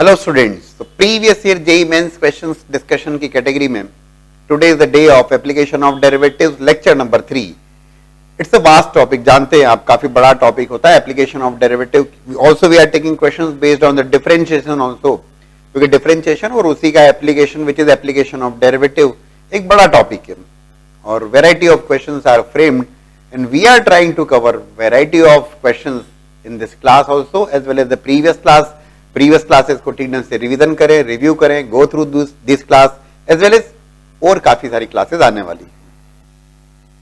Hello students, तो previous year JEE Mains questions discussion की category में today is the day of application of derivatives lecture number 3। It's a vast topic, जानते हैं आप, काफी बड़ा टॉपिक होता है application of derivative. Also we are taking questions based on the differentiation also, क्योंकि डिफरेंशिएशन और उसी का application which is application of derivative एक बड़ा टॉपिक है और variety of questions are framed and we are trying to cover variety of questions in this class also as well as the previous classes को ठीक ढंग से revision करें, review करें, go through this class as well as और काफी सारी classes आने वाली।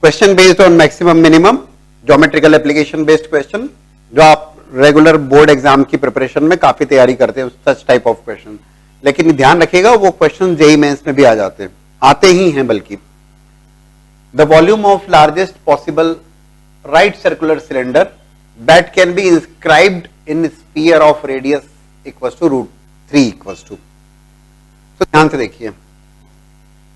Question based on maximum minimum, geometrical application based question, जो आप रेगुलर बोर्ड एग्जाम की प्रिपरेशन में काफी तैयारी करते हैं, सच टाइप ऑफ क्वेश्चन। लेकिन ध्यान रखिएगा वो क्वेश्चन जेई मेंस में भी आ जाते हैं, आते ही हैं बल्कि। The volume of largest possible right circular cylinder that can be inscribed in sphere of radius equals to √3 equals to. तो ध्यान से देखिए,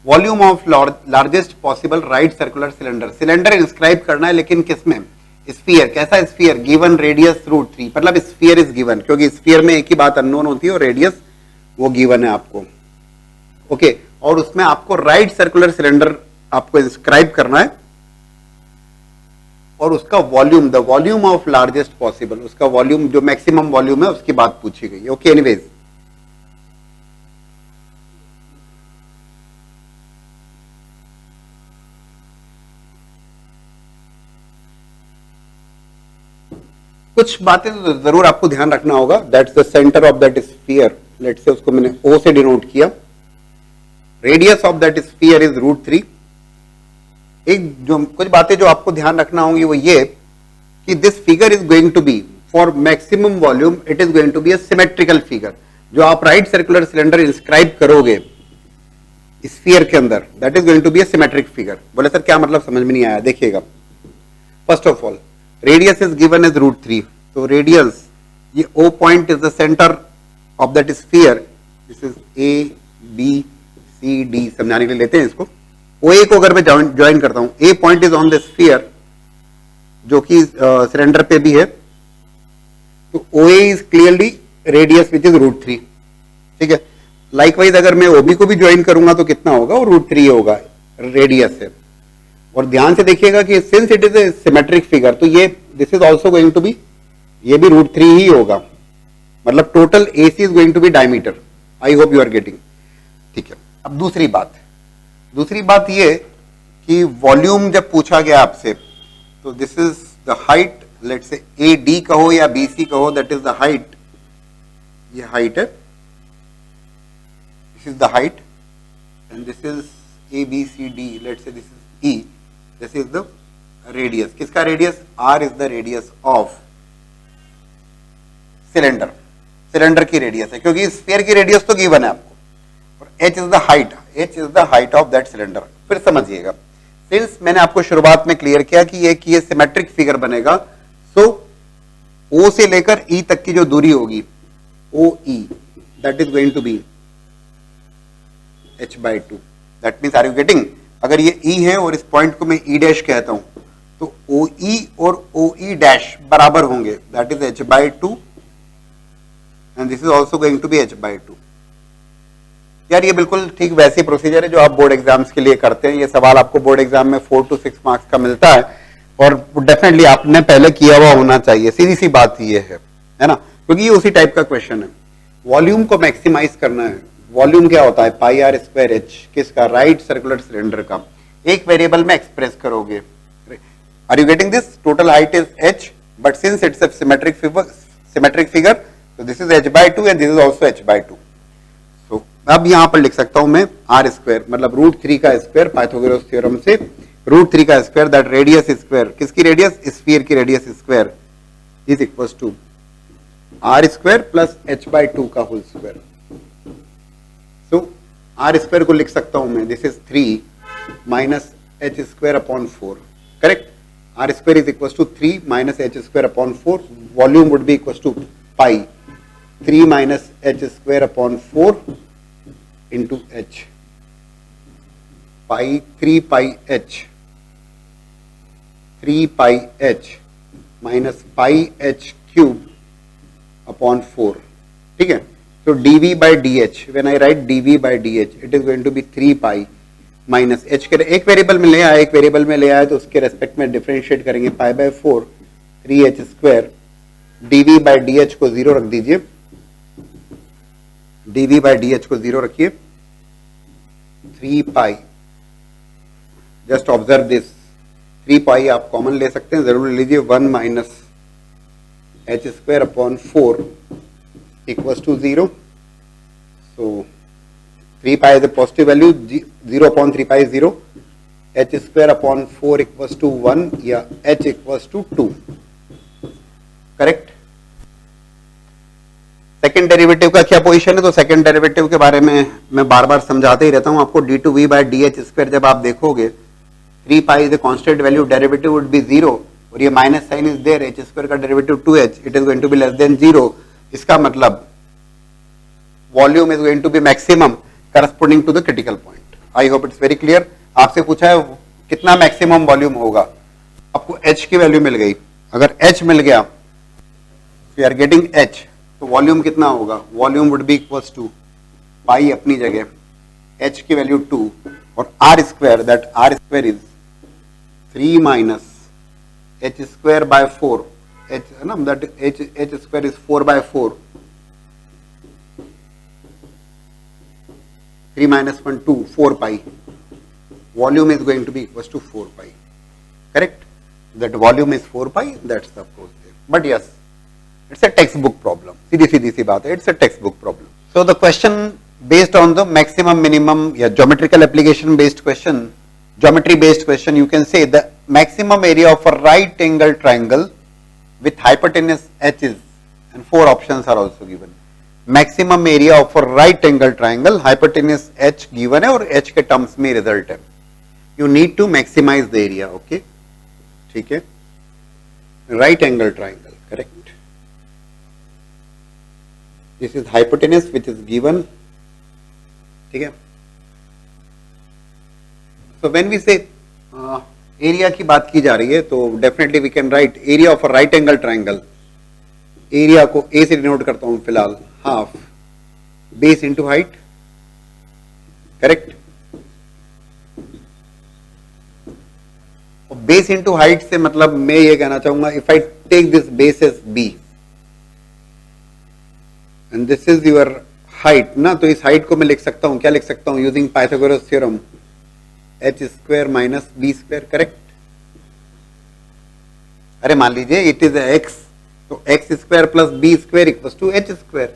volume of largest possible right circular cylinder, cylinder inscribe करना है लेकिन किसमें? स्फीयर। कैसा स्फीयर? गिवन रेडियस √3, मतलब स्फीयर इज गिवन, क्योंकि स्फीयर में एक ही बात अननोन होती है और रेडियस वो गिवन है आपको। ओके, और उसमें आपको राइट सर्कुलर सिलेंडर आपको इंस्क्राइब करना है और उसका volume, the volume of largest possible, उसका वॉल्यूम जो मैक्सिमम वॉल्यूम है उसकी बात पूछी गई है। ओके, एनीवेज कुछ बातें तो जरूर आपको ध्यान रखना होगा। That's the center of that sphere, let's say उसको मैंने O से डिनोट किया। Radius of that sphere is √3। एक जो कुछ बातें जो आपको ध्यान रखना होंगी वो ये कि this figure is going to be for maximum volume, it is going to be a symmetrical figure. जो आप राइट सर्कुलर सिलेंडर इंस्क्राइब करोगे स्फीयर के अंदर, that is going to be a symmetric figure. बोले सर क्या मतलब, समझ में नहीं आया। देखिएगा, first of all radius is given as √3, तो रेडियस ये O point is the center of that sphere. This is ABCD, समझाने के लिए लेते हैं इसको। OA को अगर मैं ज्वाइन करता हूं, A point is on the sphere जो कि सिलेंडर पे भी है, तो OA is clearly radius which is √3। ठीक है, लाइकवाइज अगर मैं OB को भी ज्वाइन करूंगा तो कितना होगा? वो √3 होगा रेडियस है। और ध्यान से देखिएगा कि since it is a symmetric figure, तो ये this is also going to be, ये भी √3 ही होगा, मतलब total AC is going to be diameter. I hope you are getting. ठीक है, अब दूसरी बात ये कि वॉल्यूम जब पूछा गया आपसे, तो this is the height, let's say AD कहो या BC कहो, दैट इज द हाइट। ये हाइट है, this is the height and this is ABCD, let's say this is E, this is the radius. किसका radius? R is the radius of cylinder, cylinder की radius है, क्योंकि sphere की radius तो given है आपको। H is the height of that cylinder। फिर समझिएगा, सिंस मैंने आपको शुरुआत में क्लियर किया कि ये सिमेट्रिक फिगर बनेगा, सो O से लेकर E तक की जो दूरी होगी OE, that is going to be h/2। That means, are you getting? अगर ये E है और इस पॉइंट को मैं E' कहता हूं, तो OE और OE' बराबर होंगे, that is h/2 and this is also going to be h/2। यार ये बिल्कुल ठीक वैसी प्रोसीजर है जो आप बोर्ड एग्जाम्स के लिए करते हैं। ये सवाल आपको बोर्ड एग्जाम में 4 to 6 मार्क्स का मिलता है और डेफिनेटली आपने पहले किया हुआ होना चाहिए। सीधी सी बात ये है ना, क्योंकि ये उसी टाइप का क्वेश्चन है। वॉल्यूम को मैक्सिमाइज करना है। वॉल्यूम क्या होता है? πr²h, किसका? राइट सर्कुलर सिलेंडर का। एक वेरिएबल में एक्सप्रेस करोगे। Are you getting this? Total height is h, but since it's a symmetric figure, तो this is h/2 and this is also h/2। अब यहां पर लिख सकता हूं मैं R², मतलब √3 का स्क्वायर, पाइथागोरस थ्योरम से √3 का स्क्वायर, दैट रेडियस स्क्वायर, किसकी रेडियस? स्फीयर की radius square is equals to R² plus h/2 का होल स्क्वायर। सो R² को लिख सकता हूं मैं, this is 3 minus h²/4, correct? R² is equals to 3 minus h²/4, volume would be equals to pi 3 minus h²/4 into h, pi 3 pi h minus pi h cube upon 4। ठीक है, So dv by dh, when I write dv by dh, it is going to be 3 pi minus h के एक variable में ले आया, एक variable में ले आया तो उसके रेस्पेक्ट में डिफरेंशिएट करेंगे pi by 4 3h square dv by dh को 0 रख दीजिए, dv बाय dh को 0 रखिए, 3 pi, just observe this, 3 pi आप कॉमन ले सकते हैं, जरूर लीजिए, 1 minus h square upon 4 equals to 0. So 3 pi is a positive value, 0 upon 3 pi is 0, h square upon 4 equals to 1 या h equals to 2. Correct. Second derivative का क्या position है? तो सेकेंड डेरिवेटिव के बारे में मैं बार बार समझाते ही रहता हूं आपको. d2v by dh स्क्वायर जब आप देखोगे 3 pi is a constant value, derivative would be 0 और ये minus sign is there, h square का derivative 2h, it is going to be less than 0. इसका मतलब volume is going to be maximum corresponding to the critical point. I hope it's very clear. आपसे पूछा है कितना maximum volume होगा, आपको h की वैल्यू मिल गई. अगर h मिल गया, वी आर गेटिंग h, तो वॉल्यूम कितना होगा? Volume would be equals to pi अपनी जगह, h की वैल्यू 2 और r square, that r square is 3 minus h square by 4, h है ना, that h square is 4 by 4, 3 minus 1, 2, 4 pi. Volume is going to be equals to 4 pi. Correct? That volume is 4 pi, that's the approach there. But yes, it's a textbook problem. सीधी सी बात है, it's a textbook problem. So the question based on the maximum minimum या geometrical application based question, geometry based question, you can say the maximum area of a right angle triangle with hypotenuse h is, and 4 options are also given. Maximum area of right angle triangle, hypotenuse h given है और h के terms में result है. You need to maximize the area. Okay, ठीक है. Right angle triangle, correct. This is hypotenuse which is given. ठीक है. So when we say area की बात की जा रही है तो definitely we can write area of right angle triangle. Area को a से डिनोट करता हूं फिलहाल, half base into height. Correct. Base into height से मतलब मैं ये कहना चाहूंगा, if I take this base as b and this is your height ना, तो इस हाइट को मैं लिख सकता हूं, क्या लिख सकता हूं? Using Pythagoras theorem, h square minus b square. Correct. अरे मान लीजिए इट इज x, तो x square plus b square equals to h square.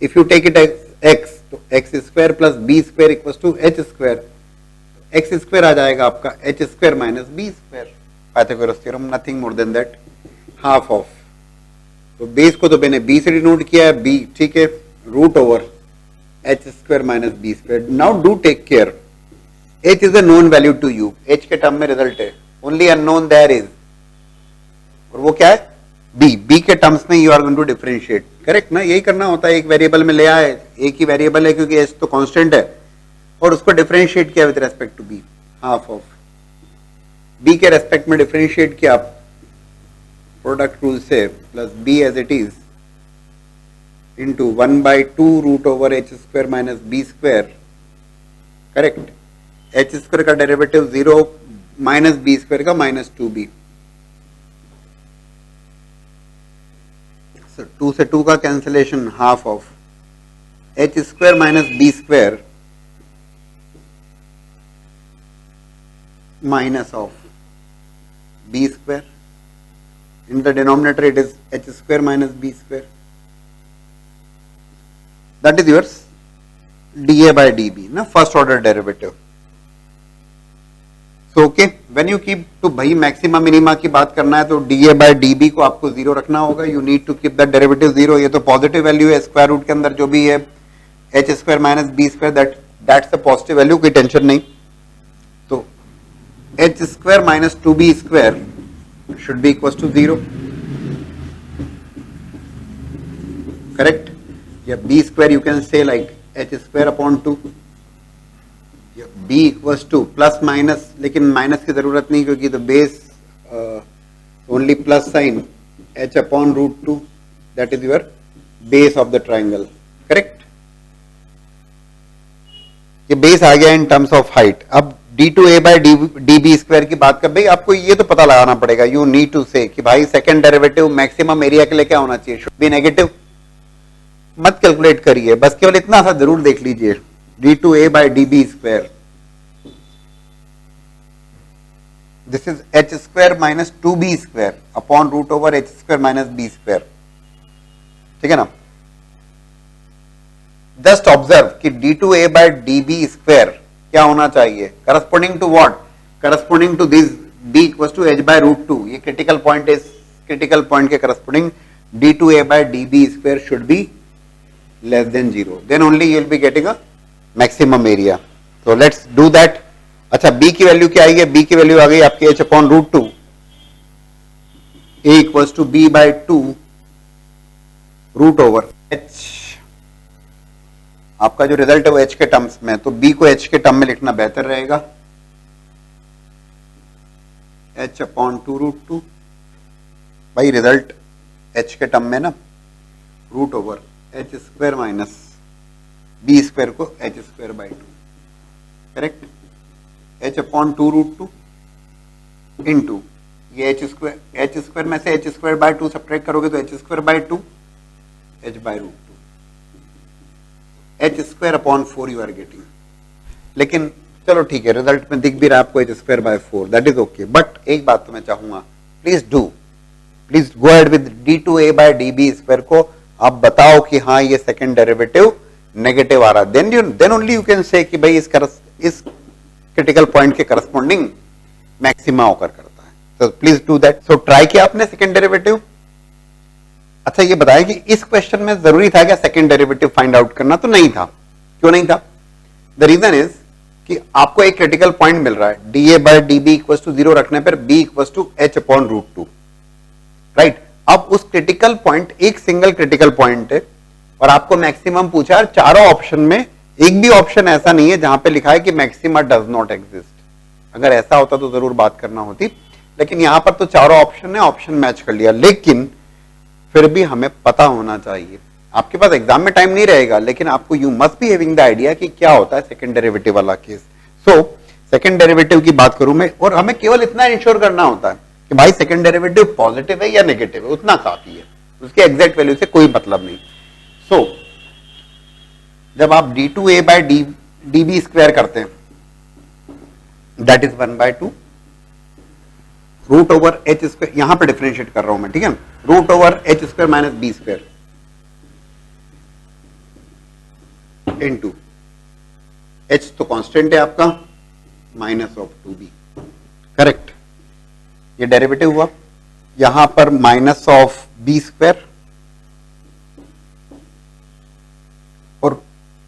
If you take it as x, तो x square plus b square equals to h square. x square आ जाएगा आपका h square minus b square. Pythagoras theorem, nothing more than that, half of. तो base को तो मैंने b से denote किया है, b, ठीक है, root over h square minus b square. Now do take care, h is a known value to you, h के टर्म में रिजल्ट है, ओनली अननोन देयर इज, और वो क्या है? b के टर्म्स में you are going to differentiate. Correct ना, यही करना होता है. एक वेरिएबल में ले आए, एक ही वेरिएबल है क्योंकि h तो कांस्टेंट है, और उसको डिफरेंशिएट किया with respect to b, half of b के रेस्पेक्ट में डिफरेंशिएट किया प्रोडक्ट रूल से, plus b as it is into 1/2 root over h square minus b square. Correct. h square का डेरिवेटिव 0 माइनस b स्क्वायर का minus 2b. 2 से 2 का cancellation, half of h square minus b square minus of b square. In the denominator it is h square minus b square. That is yours dA by dB ना, first order derivative. So okay, when you keep to, भाई maximum minima की बात करना है तो dA by dB को आपको 0 रखना होगा. You need to keep the derivative 0. ये तो पॉजिटिव वैल्यू है, स्क्वायर रूट के अंदर जो भी है h square minus b square, that's the positive value, कोई टेंशन नहीं. तो h square minus 2b square should be equal to 0. Correct. या b square you can say like h square upon 2, b equals to plus minus, लेकिन minus की जरूरत नहीं क्योंकि the base only plus sign h upon root 2, that is your base of the triangle, correct. ये base आ गया in terms of height. अब d2a by D B square की बात कर, भाई आपको ये तो पता लगाना पड़ेगा, यू नीड टू से कि भाई सेकंड डेरिवेटिव मैक्सिमम एरिया के लिए क्या होना चाहिए, शुड बी नेगेटिव। मत कैलकुलेट करिए, बस केवल इतना सा जरूर देख लीजिए, d2a by D B square, this is H square minus 2b square upon root over H square minus B square, ठीक है ना। जस्ट ऑब्जर्व कि d2a by D B square क्या होना चाहिए, corresponding to what, corresponding to this b equals to h by root 2, ये critical point is, critical point के corresponding d2a by D B square should be less than 0, then only you will be getting a maximum area. So let's do that. अच्छा b की value क्या आई है, b की value आ गई आपकी h upon root 2, a equals to b by 2 root over h, आपका जो रिजल्ट है वो h के टर्म्स में, तो b को h के टर्म में लिखना बेहतर रहेगा, h अपॉन 2 रूट 2, भाई रिजल्ट h के टर्म में ना, root over h square minus b square को h square by 2, correct, h upon 2 root 2 into ये h स्क्वायर में से h स्क्वायर बाय 2 सब्ट्रैक्ट करोगे तो h square by 2 h by root 2, H square upon 4 you are getting. लेकिन चलो ठीक है, रिजल्ट में दिख भी रहा है आपको H square by 4, that is okay. But एक बात तो मैं चाहूंगा, please go ahead with d2a by db square को आप बताओ कि हाँ ये सेकंड डेरिवेटिव नेगेटिव आ रहा है, देन ओनली यू कैन से कि भाई इस क्रिटिकल पॉइंट के करस्पॉन्डिंग मैक्सिमा होकर करता है। तो please do that. So try किया आपने सेकंड डेरिवेटिव। अच्छा ये बताया कि इस क्वेश्चन में जरूरी था क्या सेकंड डेरिवेटिव फाइंड आउट करना, तो नहीं था। क्यों नहीं था? द रीजन इज कि आपको एक क्रिटिकल पॉइंट मिल रहा है, D A by D B equal to 0 रखने पर B equal to H upon root 2, right. अब उस क्रिटिकल पॉइंट, एक सिंगल क्रिटिकल पॉइंट है और आपको मैक्सिमम पूछा है, चारों ऑप्शन में एक भी ऑप्शन ऐसा नहीं है जहां पे लिखा है कि मैक्सिमा डज नॉट एग्जिस्ट। अगर ऐसा होता तो जरूर बात करना होती, लेकिन यहां पर तो चारों ऑप्शन है, ऑप्शन मैच कर लिया। लेकिन फिर भी हमें पता होना चाहिए, आपके पास एग्जाम में टाइम नहीं रहेगा, लेकिन आपको you must be having the idea कि क्या होता है सेकंड डेरिवेटिव वाला केस। सो सेकंड डेरिवेटिव की बात करूं मैं, और हमें केवल इतना इंश्योर करना होता है कि भाई सेकंड डेरिवेटिव पॉजिटिव है या नेगेटिव है, उतना काफी है, उसके एग्जैक्ट वैल्यू से कोई मतलब नहीं। सो जब आप d2a by D B square करते हैं, that is 1/2 root over H square, यहां पर डिफरेंशिएट कर रहा हूं मैं, ठीक है, root over H square minus B square into H तो कांस्टेंट है आपका, माइनस ऑफ 2b, करेक्ट। ये डेरिवेटिव हुआ, यहां पर माइनस ऑफ बी स्क्वायर और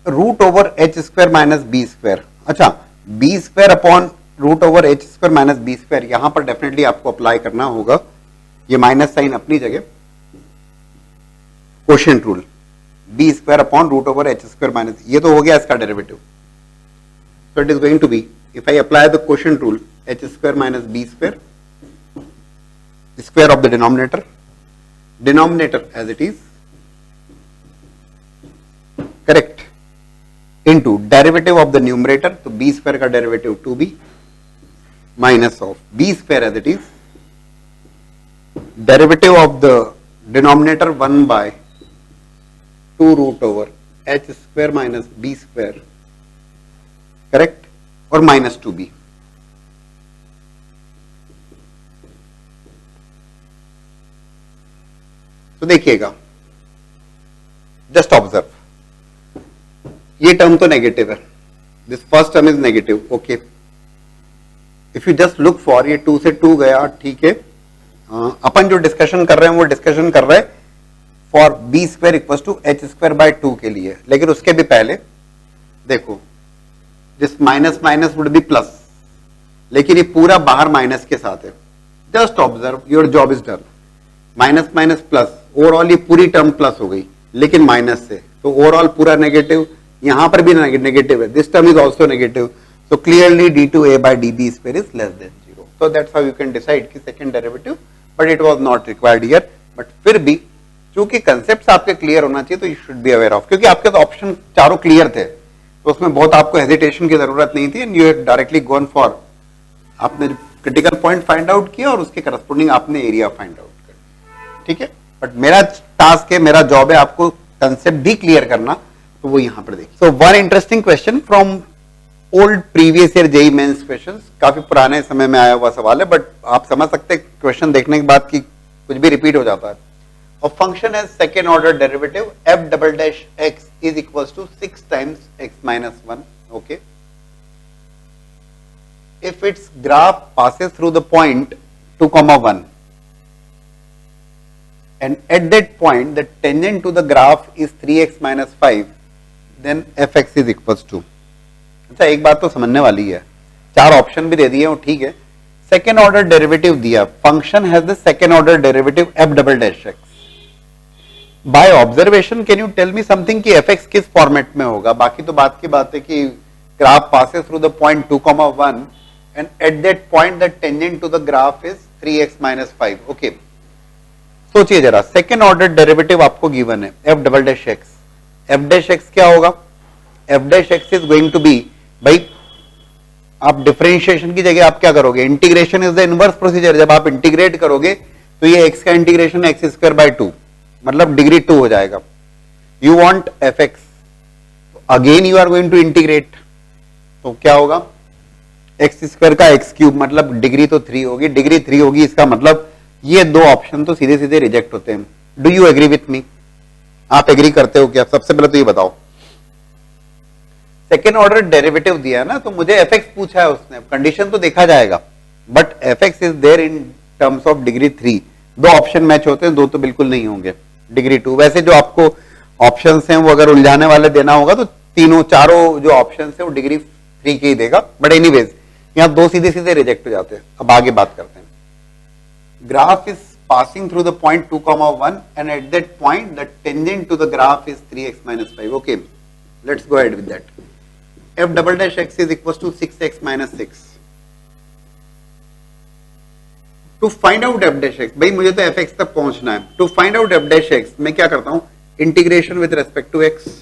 root over H square minus B square. अच्छा, B square upon root over H square minus B square, यहां पर डेफिनेटली आपको अप्लाई करना होगा ये माइनस साइन अपनी जगह, quotient rule, B square upon root over H square minus, ये तो हो गया इसका derivative. So it is going to be, if I apply the quotient rule, H square minus B square, square of the denominator as it is, correct, into derivative of the numerator, तो B square का derivative 2b minus of B square as it is, derivative of the denominator 1/2 root over H square minus B square, correct, और minus 2b। तो देखिएगा, just observe, ये term तो negative है, this first term is negative, okay. If you just look for, ये 2 से 2 गया, ठीक है। अपन जो डिस्कशन कर रहे हैं वो डिस्कशन कर रहे हैं for b square equal to h square by 2 के लिए, लेकिन उसके भी पहले देखो, this minus minus would be plus, लेकिन ये पूरा बाहर माइनस के साथ है। Just observe, your job is done. Minus minus plus, overall ये पूरी टर्म प्लस हो गई, लेकिन माइनस से, तो ओवरऑल पूरा नेगेटिव, यहां पर भी नेगेटिव है, this term is also negative, so clearly d2a by db square is less than 0. So that's how you can decide कि second derivative, but it was not required here. But फिर भी चूंकि concept आपके clear होना चाहिए तो you should be aware of, क्योंकि आपके तो ऑप्शन चारों क्लियर थे तो उसमें बहुत आपको हेजिटेशन की जरूरत नहीं थी and you had directly gone for, आपने क्रिटिकल पॉइंट फाइंड आउट किया और उसके करस्पॉन्डिंग आपने एरिया फाइंड आउट कर, ठीक है। बट मेरा टास्क है, मेरा जॉब है आपको कंसेप्ट भी क्लियर करना, तो वो यहां पर देखिए। So one interesting question from old previous year JEE Mains questions, काफी पुराने समय में आया हुआ सवाल है, बट आप समझ सकते हैं क्वेश्चन देखने के बाद कि कुछ भी रिपीट हो जाता है। A function has second order derivative f double dash x is equals to 6 times x minus 1. Okay. If its graph passes through the point 2, 1 and at that point the tangent to the graph is 3x minus 5, then fx is equals to. अच्छा, एक बात तो समझने वाली है, चार option भी दे दिए हो, ठीक है। सेकेंड ऑर्डर डेरिवेटिव दिया, function has the second order derivative f double dash x. By observation can you tell me something कि fx किस फॉर्मेट में होगा? बाकी तो बात की बात है कि graph passes through the point 2, 1 and at that point the tangent to the graph is 3x minus 5. Okay, सोचिए जरा, सेकेंड ऑर्डर डेरिवेटिव आपको गिवन है f double dash x. f dash x क्या होगा? f dash x is going to B, भाई आप differentiation की जगह आप क्या करोगे? Integration is the inverse procedure. जब आप इंटीग्रेट करोगे तो ये x का इंटीग्रेशन x² 2 मतलब डिग्री 2 हो जाएगा. You want fx, again you are going to integrate, तो क्या होगा? x² का x³ मतलब डिग्री तो 3 होगी, डिग्री 3 होगी, इसका मतलब ये दो ऑप्शन तो सीधे सीधे रिजेक्ट होते हैं. Do you agree with me? आप एग्री करते हो क्या? सबसे पहले तो ये बताओ. सेकेंड ऑर्डर डेरिवेटिव दिया ना, तो मुझे fx पूछा है उसने, कंडीशन तो देखा जाएगा, but fx is there in terms of degree 3. दो ऑप्शन मैच होते हैं, दो तो बिल्कुल नहीं होंगे, डिग्री 2. वैसे जो आपको ऑप्शंस हैं वो अगर उलझाने वाले देना होगा तो तीनों चारों जो ऑप्शंस हैं वो डिग्री 3 के ही देगा. बट एनीवेज यहां दो सीधे सीधे रिजेक्ट हो जाते हैं. अब आगे बात करते हैं. Graph is passing through the point 2, 1 and at that point the tangent to the graph is 3x minus 5. Okay, let's go ahead with that. f double dash x is equals to 6x minus 6. To find out f dash x, भाई मुझे तो fx तक पहुंचना है. To find out f dash x मैं क्या करता हूं? Integration with respect to x.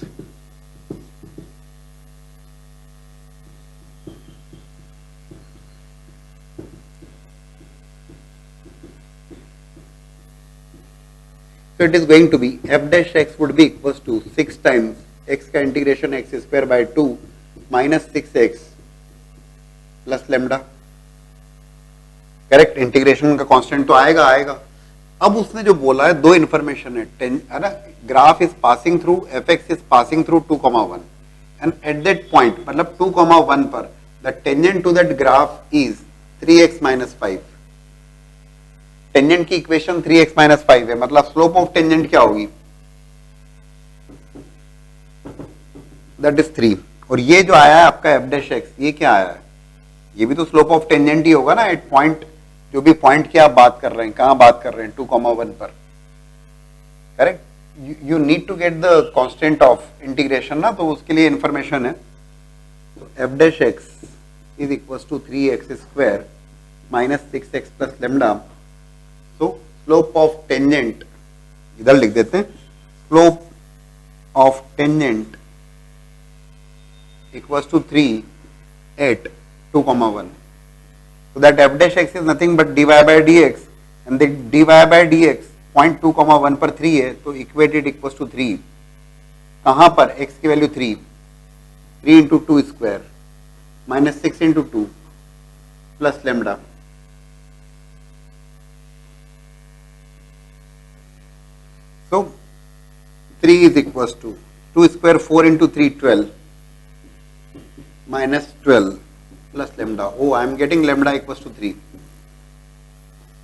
So it is going to be f dash x would be equals to 6 times x का integration x square by 2 minus 6x plus lambda. Correct, integration का constant तो आएगा. अब उसने जो बोला है दो इंफॉर्मेशन है ना, graph is passing through, fx is passing through 2, 1 and at that point मतलब 2, 1 पर the tangent to that graph is 3x minus 5. Tangent की इक्वेशन 3x minus 5 है, मतलब स्लोप ऑफ टेंजेंट क्या होगी? That is 3. और ये जो आया है आपका f dash x, ये क्या आया है? ये भी तो स्लोप ऑफ टेंजेंट ही होगा ना. एट पॉइंट, जो भी पॉइंट की आप बात कर रहे हैं, कहां बात कर रहे हैं? 2, 1 पर. Correct. You need to get the constant of integration ना, तो उसके लिए इंफॉर्मेशन है. तो f dash x is equal to 3x square minus 6x plus lambda. तो स्लोप ऑफ टेंजेंट इधर लिख देते हैं, slope of tangent equals to 3 at 2, 1. So that f dash x is nothing but dy by dx, and the dy by dx point 2, 1 पर 3 है, तो equated equals to 3. कहां पर? x की value 3 into 2 square minus 6 into 2 plus lambda. So 3 is equals to 2 square 4 into 3 12 minus 12 plus lambda. Oh, I am getting lambda equals to 3.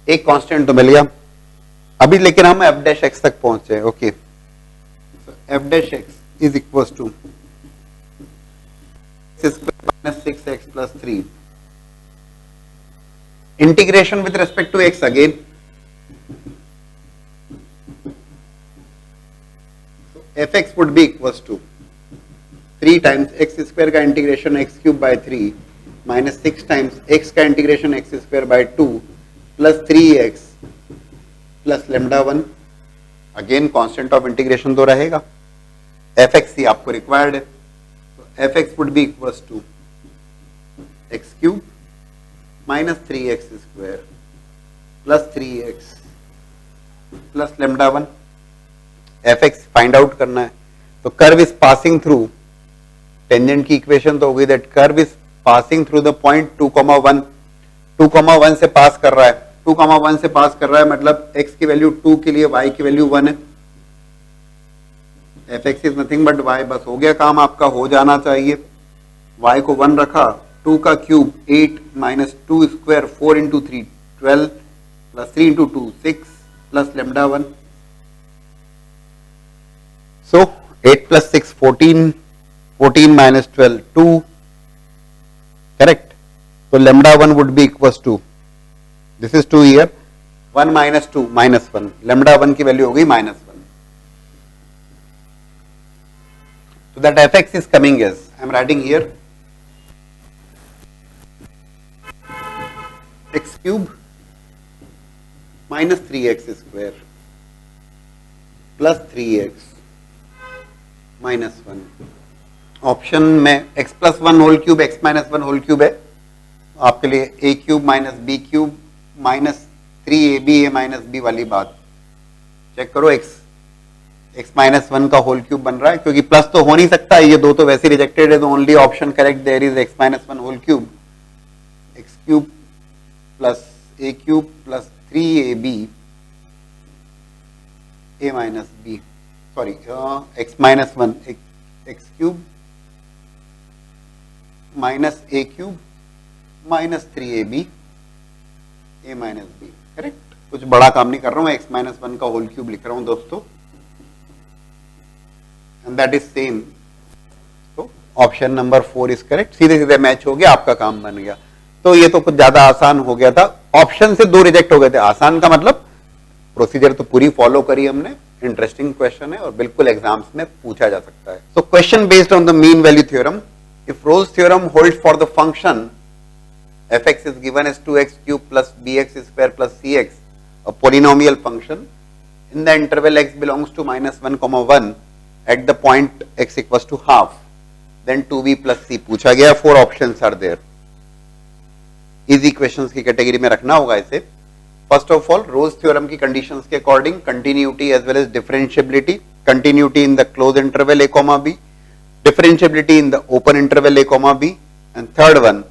एक constant तो मिल गया. अभी लेकिन हम f dash x तक पहुंचे. Okay, f dash x is equals to minus 6x plus 3. Integration with respect to x again. fx would be equals to 3 times x square का integration x³ by 3 minus 6 times x का integration x² by 2 plus 3x plus lambda 1. Again constant of integration तो रहेगा, f x ही आपको required है, तो f x would be equals to x cube minus 3x square plus 3x plus lambda 1। F x find out करना है, तो curve is passing through, tangent की इक्वेशन तो होगी that curve is passing through the point 2,1, 2,1 से पास कर रहा है, 2,1 से पास कर रहा है मतलब x की वैल्यू 2 के लिए y की वैल्यू 1 है, F x is nothing but y, बस हो गया काम आपका, हो जाना चाहिए। y को 1 रखा, 2 का cube 8 minus 2 square 4 into 3 12 plus 3 into 2 6 plus lambda 1, so 8 plus 6 14, 14 minus 12 2, correct. तो lambda 1 would be equals to, this is 2 here, 1 minus 2 minus 1, lambda 1 की वैल्यू हो गई -1। So that fx is coming as, I am writing here, x cube minus 3x square plus 3x minus 1। Option में x plus 1 whole cube x minus 1 whole cube है, आपके लिए a cube minus b cube minus 3ab a minus b वाली बात check करो, x minus 1 का whole cube बन रहा है, क्योंकि प्लस तो हो नहीं सकता, ये दो तो वैसे रिजेक्टेड है, तो only option correct there is x minus 1 whole cube, x cube plus a cube plus 3ab a minus b, sorry x minus 1 x cube minus a cube minus 3ab a minus b, correct. कुछ बड़ा काम नहीं कर रहा हूं, x minus 1 का whole cube लिख रहा हूं दोस्तों, and that is same, तो ऑप्शन नंबर 4 इज करेक्ट, सीधे सीधे मैच हो गया, आपका काम बन गया। तो ये तो कुछ ज्यादा आसान हो गया था, ऑप्शन से 2 रिजेक्ट हो गए थे, आसान का मतलब प्रोसीजर तो पूरी फॉलो करी हमने, इंटरेस्टिंग क्वेश्चन है और बिल्कुल एग्जाम्स में पूछा जा सकता है। So question based on the mean value theorem, if Rolle's theorem holds for the function fx is given as 2x cube plus bx square plus cx, a polynomial function in the interval x belongs to -1, at the point x equals to half, then 2b plus c पूछा गया, 4 options are there, easy questions की category में रखना होगा इसे। First of all Rolle's theorem की conditions के according continuity as well as differentiability, continuity in the close interval a, b, differentiability in the open interval a, b, and third one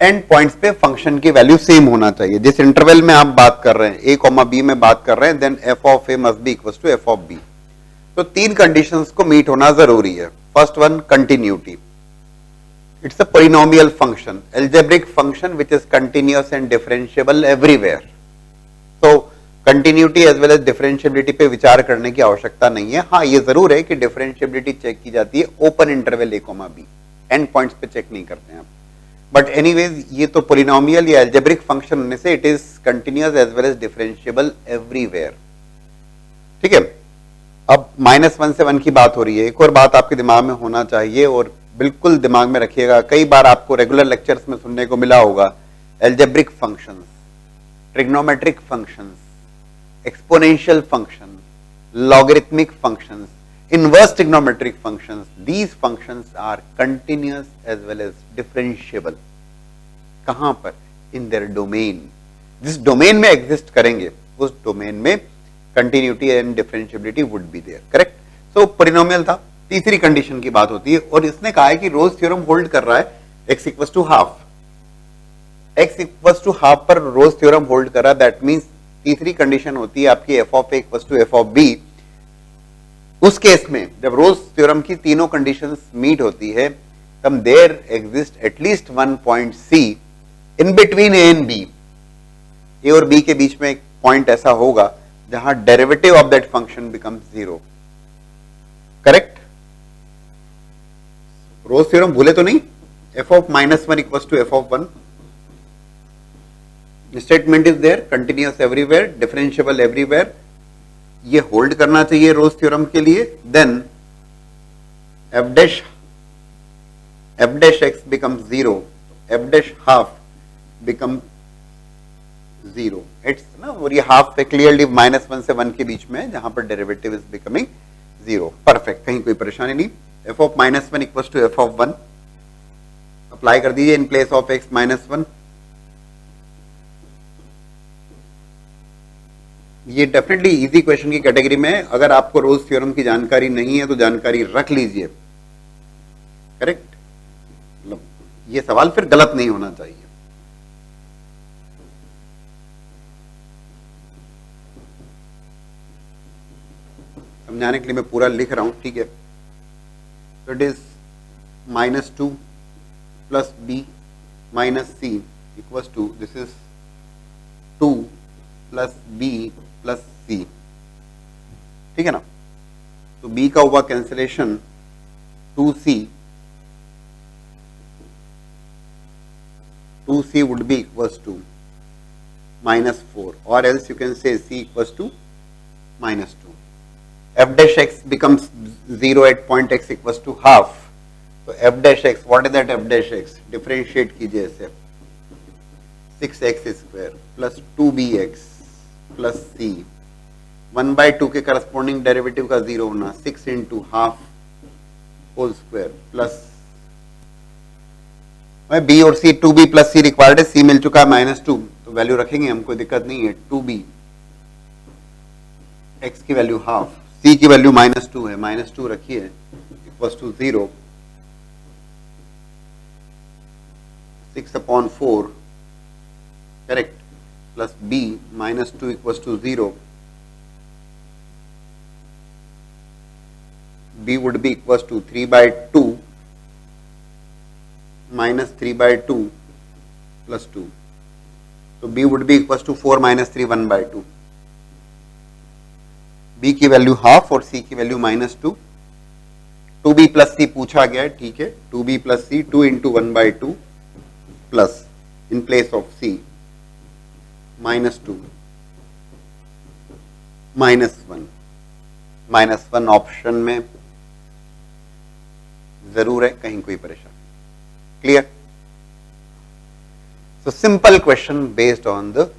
end points पे function की value same होना चाहिए, जिस interval में आप बात कर रहे हैं a, b में बात कर रहे हैं, then f of a must be equals to f of b। तो 3 कंडीशंस को मीट होना जरूरी है। First one continuity, it's a polynomial function, algebraic function which is continuous and differentiable everywhere. तो continuity as well as differentiability पे विचार करने की आवश्यकता नहीं है। हाँ, ये जरूर है कि डिफरेंशिएबिलिटी चेक की जाती है open interval a, b, and points पे चेक नहीं करते हैं आप, बट एनीवेज ये तो पॉलिनोमियल या एल्जेब्रिक फंक्शन होने से it is continuous as well as differentiable everywhere. ठीक है, अब -1 से 1 की बात हो रही है। एक और बात आपके दिमाग में होना चाहिए और बिल्कुल दिमाग में रखिएगा, कई बार आपको रेगुलर लेक्चर्स में सुनने को मिला होगा, algebraic functions, trigonometric functions, exponential function, logarithmic functions, inverse trigonometric functions, these functions are continuous as well as differentiable। कहां पर? in their domain, जिस डोमेन में एग्जिस्ट करेंगे उस डोमेन में continuity and differentiability would be there, correct. So polynomial था, तीसरी condition की बात होती है और इसने कहा है कि रोल्स थ्योरम होल्ड कर रहा है x equals to half, x equals to half पर रोल्स थ्योरम होल्ड कर रहा है, दैट मींस तीसरी कंडीशन होती है आपकी f of a equals to f of b। उस केस में जब रोल्स थ्योरम की तीनों कंडीशंस मीट होती है तब there exist at least one point C in between A and B, A और बी के बीच में एक पॉइंट ऐसा होगा जहां derivative of that function becomes 0, correct. Rolle's theorem भूले तो नहीं, f of -1 equals to f of 1, statement is there, continuous everywhere, differentiable everywhere, ये होल्ड करना चाहिए रोल्स थ्योरम के लिए। Then f dash x becomes 0, f dash half becomes zero. It's ना, और ये हाफ पे क्लियरली -1 से 1 के बीच में है जहां पर derivative is becoming zero. Perfect, कहीं कोई परेशानी नहीं। F of -1 equals to f of 1 apply कर दीजिए इन प्लेस ऑफ x -1। ये डेफिनेटली इजी क्वेश्चन की कैटेगरी में है। अगर आपको रोल्स थ्योरम की जानकारी नहीं है तो जानकारी रख लीजिए, करेक्ट। मतलब ये सवाल फिर गलत नहीं होना चाहिए। समझाने के लिए मैं पूरा लिख रहा हूं, ठीक है। तो it is -2 plus b minus c equals to, this is 2 plus b plus c, ठीक है ना। तो b का हुआ cancellation 2c would be equals to -4, or else you can say c equals to -2. f dash x becomes 0 at point x equals to half. So f dash x, what is that f dash x? Differentiate कीजिए इसे, 6x square plus 2bx plus c, 1/2 के corresponding derivative का 0 होना, 6 into half whole square plus b और c, 2b plus c required है, c मिल चुका है -2, तो वैल्यू रखेंगे हम, कोई दिक्कत नहीं है। 2b x की वैल्यू हाफ, c की वैल्यू -2 है, -2 रखिए equals to 0, 6/4 correct, plus b -2 equals to 0, b would be equals to 3/2 minus 3/2 plus 2. So b would be equals to 4 minus 3, 1/2. b की वैल्यू हाफ और c की value -2। 2b plus c पूछा गया है, ठीक है। 2b plus c, 2 into 1/2 plus in place of c -2 -1 option में जरूर है, कहीं कोई परेशानी। Clear? So simple question based on the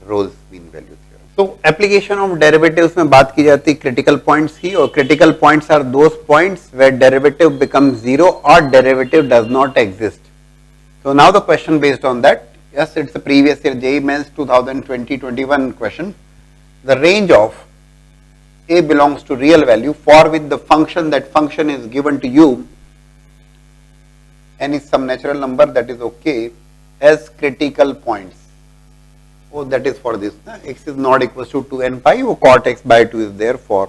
Rolle's mean value theorem. तो एप्लीकेशन ऑफ डेरिवेटिव्स में बात की जाती है क्रिटिकल पॉइंट्स की, और critical points are those points where derivative become zero और derivative does not exist. So now the question based on that, yes, it's a previous year JEE Mains 2020-21 question. The range of a belongs to real value for with the function, that function is given to you, n is some natural number that is okay, as critical points. Oh, that is for this, x is not equals to 2n pi, वो cot x by 2 is there for.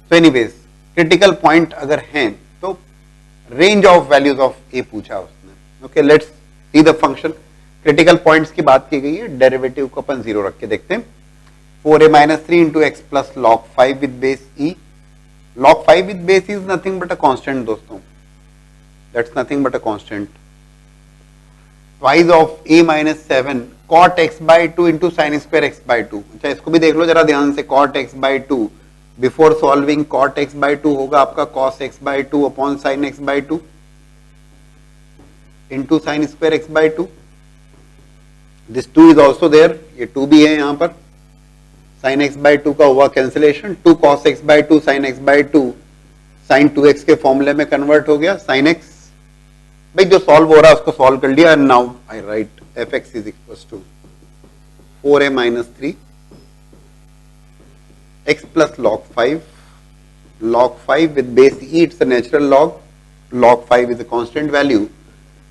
So anyways, critical point अगर हैं तो range of values of a पूछा उसने। Okay, let's see the function. Critical points की बात की गई है, डेरिवेटिव को अपन 0 रख के देखते हैं। 4a minus 3 into x plus log 5 with base e. log 5 with base e is nothing but a constant दोस्तों, that's nothing but a constant. Twice of a minus 7 cot x by 2 into sin square x by 2. अच्छा, इसको भी देख लो जरा ध्यान से, cot x by 2, before solving cot x by 2 होगा आपका cos x by 2 upon sin x by 2 into sin square x by 2. This 2 is also there, ये 2 भी है यहाँ पर। sin x by 2 का हुआ cancellation, 2 cos x by 2 sin x by 2 sin 2x के फॉर्मूले में कन्वर्ट हो गया sin x। भाई जो सॉल्व हो रहा है उसको सॉल्व कर लिया, and now I right fx is equals to 4a minus 3 x plus log 5 with base e, it's a natural log 5 is a constant value,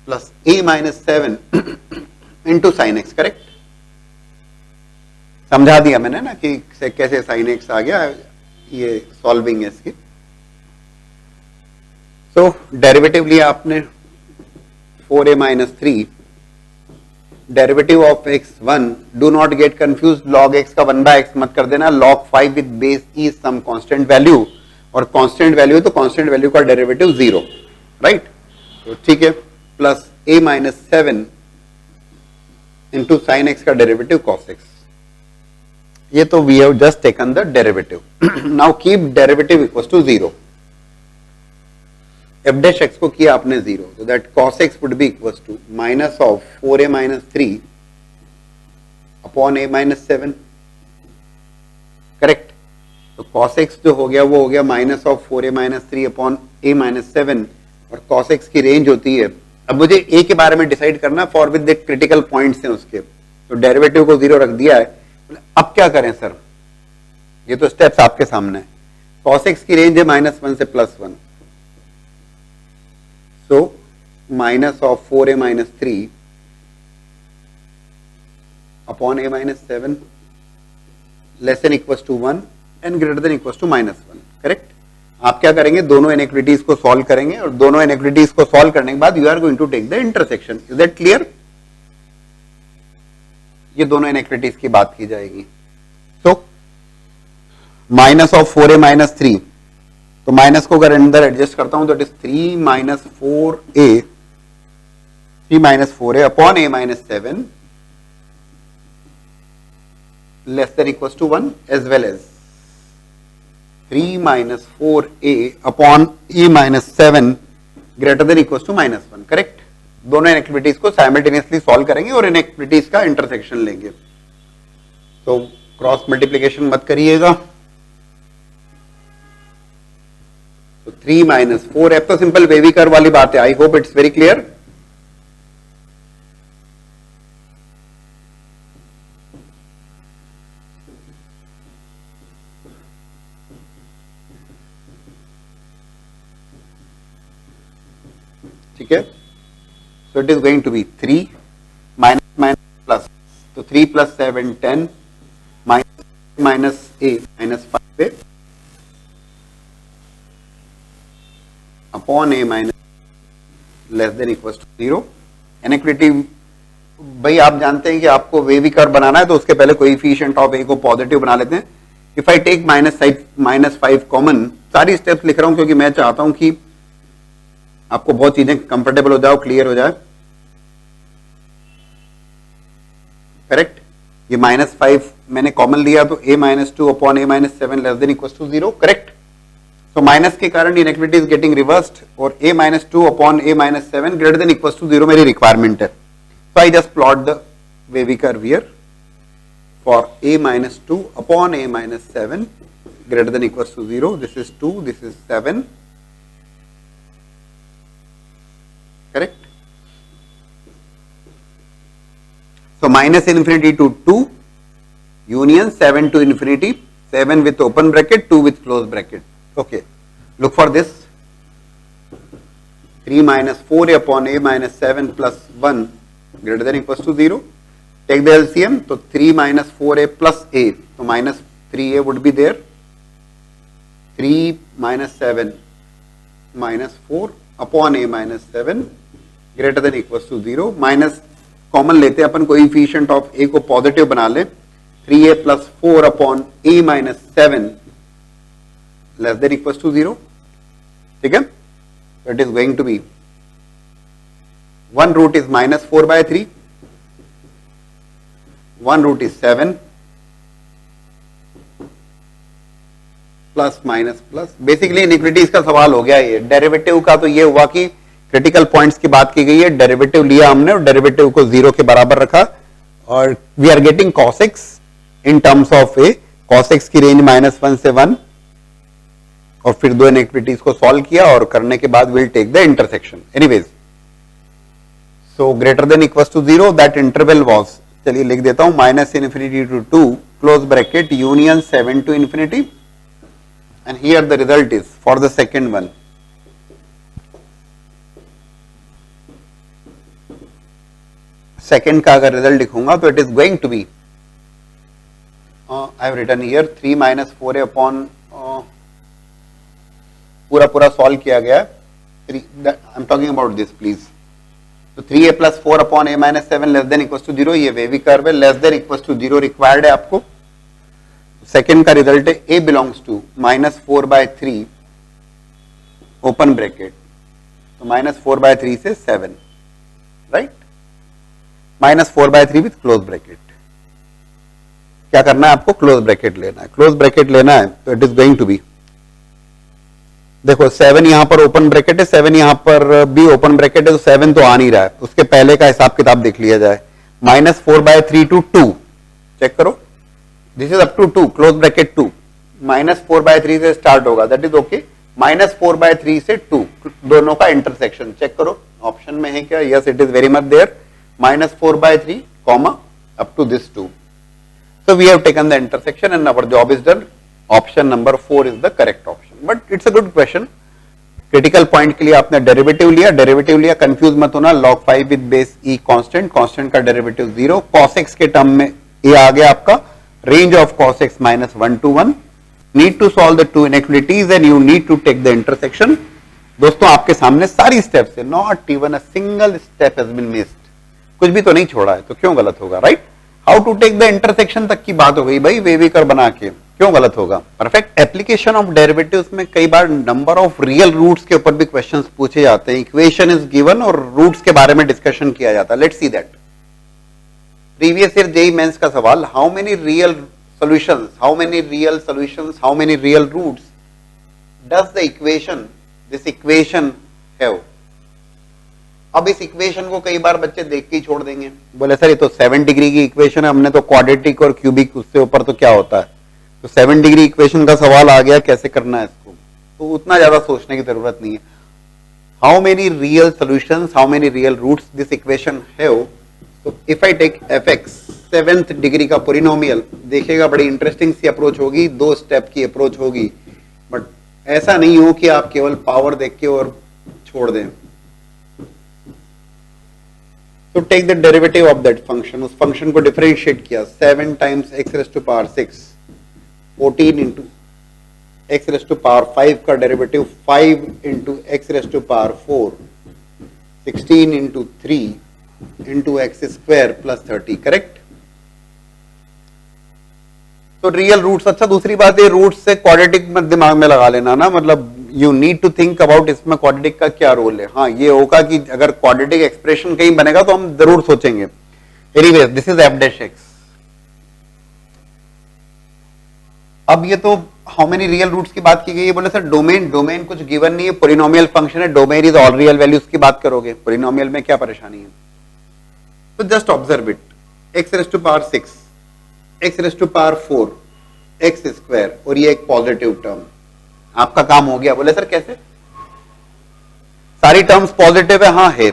plus a minus 7 into sin x, correct. समझा दिया मैंने ना कि कैसे sin x आ गया, ये solving है इसकी। सो डेरिवेटिव लिया आपने 4a minus 3, derivative of x1, do not get confuse, log x का 1/x मत कर देना, log 5 with base e some constant value, और कांस्टेंट वैल्यू तो कांस्टेंट वैल्यू का डेरिवेटिव 0, राइट। तो ठीक है, plus a minus 7 into sin x का डेरिवेटिव cos x। ये तो we have just taken the derivative. Now keep derivative equals to 0. f dash x को किया आपने 0, so that cos x would be equals to minus of 4a minus 3 upon a minus 7, correct. तो cos x जो हो गया वो हो गया minus of 4a minus 3 upon a minus 7, और cos x की रेंज होती है, अब मुझे a के बारे में डिसाइड करना for with the critical points हैं उसके, तो डेरिवेटिव को 0 रख दिया है। अब क्या करें सर, ये तो स्टेप्स आपके सामने है। cos x की रेंज है -1 से +1, so minus of 4a minus 3 upon a minus 7 less than equal to 1 and greater than equal to -1, correct. आप क्या करेंगे, दोनों इनइक्वालिटीज को सॉल्व करेंगे, और दोनों इनइक्वालिटीज को सॉल्व करने के बाद you are going to take the intersection. Is that clear? ये दोनों इनइक्वालिटीज की बात की जाएगी। तो माइनस ऑफ 4a माइनस 3, तो माइनस को अगर अंदर एडजस्ट करता हूं तो it is 3 minus 4a upon a minus 7 less than equal to 1, as well as 3 minus 4a upon a minus 7 greater than equal to -1, correct. दोनों इनइक्वालिटीज को simultaneously solve करेंगे और इनइक्वालिटीज का इंटरसेक्शन लेंगे। तो क्रॉस मल्टीप्लिकेशन मत करिएगा। तो 3 माइनस 4, अब तो सिंपल वेवी कर्व वाली बात है। I hope it's very clear. ठीक है, so it is going to be 3 minus minus plus, तो 3 plus 7 10 minus a minus 5a upon a minus less than equal to 0। Inequality भाई आप जानते हैं कि आपको वेवी कर्व बनाना है, तो उसके पहले कोएफिशिएंट ऑफ a को पॉजिटिव बना लेते हैं। इफ आई टेक -5 कॉमन, सारी स्टेप्स लिख रहा हूं क्योंकि मैं चाहता हूं कि आपको बहुत चीजें कंफर्टेबल हो जाओ, क्लियर हो जाए, करेक्ट। ये -5 मैंने कॉमन लिया, तो a minus 2 upon a minus 7 less than equal to 0, correct. तो माइनस के कारण इनइक्वालिटी इज गेटिंग रिवर्स्ड, और a minus 2 upon a minus 7 greater than equal to 0 मेरी रिक्वायरमेंट है। तो I just plot the wavy curve here for a minus 2 upon a minus 7 greater than equal to 0। This is 2, this is 7, correct. So minus infinity to 2 union 7 to infinity, 7 with open bracket, 2 with close bracket. Okay, look for this. 3 minus 4a upon a minus 7 plus 1 greater than equals to 0. Take the LCM, so 3 minus 4a plus a, so minus 3a would be there. 3 minus 7 minus 4 upon a minus 7 greater than equal to 0। Minus common लेते हैं अपन, coefficient of a को positive बना ले, 3a plus 4 upon a minus 7 less than equal to 0, ठीक है। It is going to be 1 root is -4/3, 1 root is 7 plus minus plus. Basically inequalities का सवाल हो गया ये। डेरिवेटिव का तो ये हुआ कि क्रिटिकल पॉइंट्स की बात की गई है, डेरिवेटिव लिया हमने और डेरिवेटिव को 0 के बराबर रखा, और we are getting cos x in terms of a। cos x की रेंज -1 से 1, और फिर दो इनइक्वालिटीज को सॉल्व किया, और करने के बाद will take the intersection. Anyways, so greater than equal to 0, that interval was, चलिए लिख देता हूं, -∞ to 2 close bracket union 7 to infinity, and here the result is for the second one, second का अगर रिजल्ट लिखूंगा तो it is going to be, I have written here 3 minus 4a upon, पूरा solve किया गया, I am talking about this please. तो 3a plus 4 upon a minus 7 less than equal to 0, ये wavy curve है, less than equal to 0 required है आपको। Second का result है a belongs to -4/3 open bracket, तो -4/3 से 7, राइट, -4/3 विथ क्लोज ब्रैकेट। क्या करना है आपको, क्लोज ब्रैकेट लेना है। क्लोज ब्रैकेट लेना है तो it is going to be, देखो 7 यहां पर ओपन ब्रैकेट है, 7 यहां पर भी ओपन ब्रैकेट है, तो 7 तो आ नहीं रहा है, उसके पहले का हिसाब किताब देख लिया जाए। -4/3 to 2, चेक करो, this is up to 2 close bracket 2, -4/3 से स्टार्ट होगा, दैट इज ओके, -4/3 से 2 दोनों का इंटरसेक्शन चेक करो, ऑप्शन में है क्या? Yes it is very much there, -4/3 comma up to this 2. So we have taken the intersection and our job is done. Option number 4 is the correct option. But it's a good question. Critical point के लिए आपने derivative लिया, confuse मत होना, log 5 with base e constant, constant का derivative 0, cos x के term में ये आ गया आपका range of cos x -1 to 1. Need to solve the two inequalities and you need to take the intersection. दोस्तों आपके सामने सारी स्टेप्स है, not even a single step has been missed, कुछ भी तो नहीं छोड़ा है, तो क्यों गलत होगा, right? How to take the intersection तक की बात हो गई भाई, वेविकर बना के, क्यों गलत होगा? परफेक्ट. एप्लीकेशन ऑफ डेरिवेटिव्स में कई बार नंबर ऑफ रियल रूट्स के ऊपर भी क्वेश्चंस पूछे जाते हैं, इक्वेशन इज गिवन और रूट्स के बारे में डिस्कशन किया जाता है. Let's see that. Previous year JEE mains का सवाल, how many real solutions, how many real solutions, how many real roots does the equation, this equation have. अब इस इक्वेशन को कई बार बच्चे देख के ही छोड़ देंगे, बोले सर ये तो 7 डिग्री की इक्वेशन है, हमने तो क्वाड्रेटिक और क्यूबिक, उससे ऊपर तो क्या होता है, तो 7 डिग्री इक्वेशन का सवाल आ गया, कैसे करना है इसको, तो उतना ज्यादा सोचने की जरूरत नहीं है. How many real solutions, how many real roots this equation have. तो if I take fx 7th degree का पोलिनोमियल, देखिएगा बड़ी इंटरेस्टिंग सी अप्रोच होगी, 2 स्टेप की अप्रोच होगी, बट ऐसा नहीं हो कि आप केवल पावर देख के और छोड़ दें. तो take the derivative of that function, उस फंक्शन को डिफरेंशिएट किया, 7 times x raise to power 6, 14 into x raise to power 5 का derivative 5 into x raise to power 4, 16 into 3 into x square plus 30, correct. तो रियल रूट्स. अच्छा दूसरी बात है, roots से क्वाड्रेटिक मत दिमाग में लगा लेना ना, मतलब you need to think about इसमें क्वाड्रेटिक का क्या रोल है. हाँ ये होगा कि अगर क्वाड्रेटिक एक्सप्रेशन कहीं बनेगा तो हम जरूर सोचेंगे. Anyways this is f dash x. अब ये तो हाउ मेनी रियल रूट्स की बात की गई है, बोले सर डोमेन, डोमेन कुछ गिवन नहीं है, पोलिनोमियल फंक्शन है, domain is all real values की बात करोगे, पोलिनोमियल में क्या परेशानी है. तो just observe it, x raise to power 6, x raise to power 4, x square, और ये एक पॉजिटिव टर्म, आपका काम हो गया. बोले सर कैसे, सारी टर्म्स पॉजिटिव है, हाँ है,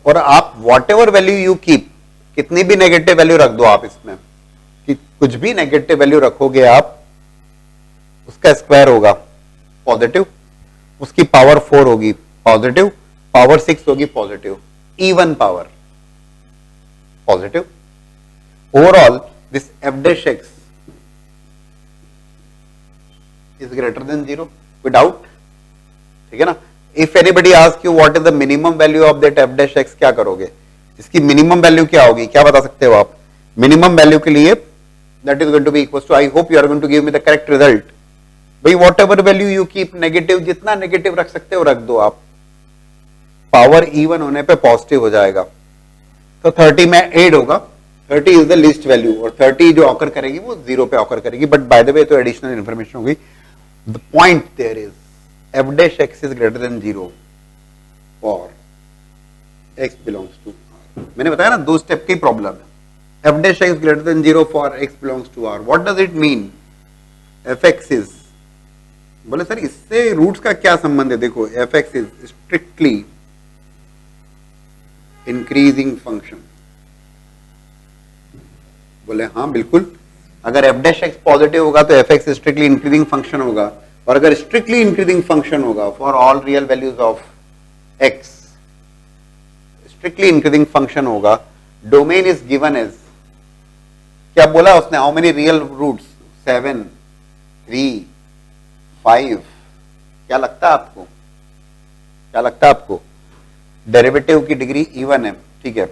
और आप what ever value you keep, कितनी भी नेगेटिव वैल्यू रख दो आप इसमें, कि कुछ भी नेगेटिव वैल्यू रखोगे आप, उसका स्क्वायर होगा पॉजिटिव, उसकी पावर 4 होगी पॉजिटिव, पावर 6 होगी positive, even power positive. Overall this f dash x is greater than 0 without, ठीक है ना. if anybody asks you what is the minimum value of that f dash x, क्या करोगे, इसकी minimum value क्या होगी, क्या बता सकते हो आप? मिनिमम वैल्यू के लिए that is going to be equals to, I hope you are going to give me the correct result. भाई whatever value you keep, negative जितना नेगेटिव रख सकते हो रख दो आप, पावर इवन होने पे पॉजिटिव हो जाएगा. तो 30 में ऐड होगा, 30 इज द लीस्ट वैल्यू, और 30 जो ऑकर करेगी वो 0 पे ऑकर करेगी. बट बाय द वे तो एडिशनल इंफॉर्मेशन होगी. The point there is f dash x is greater than 0 for x belongs to r. मैंने बताया ना 2 स्टेप की प्रॉब्लम है. f dash x greater than 0 for x belongs to r. What does it mean? fx is, बोले sir इससे roots का क्या संबंध है? देखो fx is strictly increasing function. बोले हाँ बिल्कुल, अगर f डैश x पॉजिटिव होगा तो fx स्ट्रिक्टली इंक्रीजिंग फंक्शन होगा, और अगर स्ट्रिक्टली इंक्रीजिंग फंक्शन होगा for all real values of x, strictly increasing function होगा, डोमेन इज गिवन एज, क्या बोला उसने, हाउ मेनी रियल रूट्स, 7, 3, 5. क्या लगता है आपको, क्या लगता है आपको? डेरिवेटिव की डिग्री इवन है, ठीक है,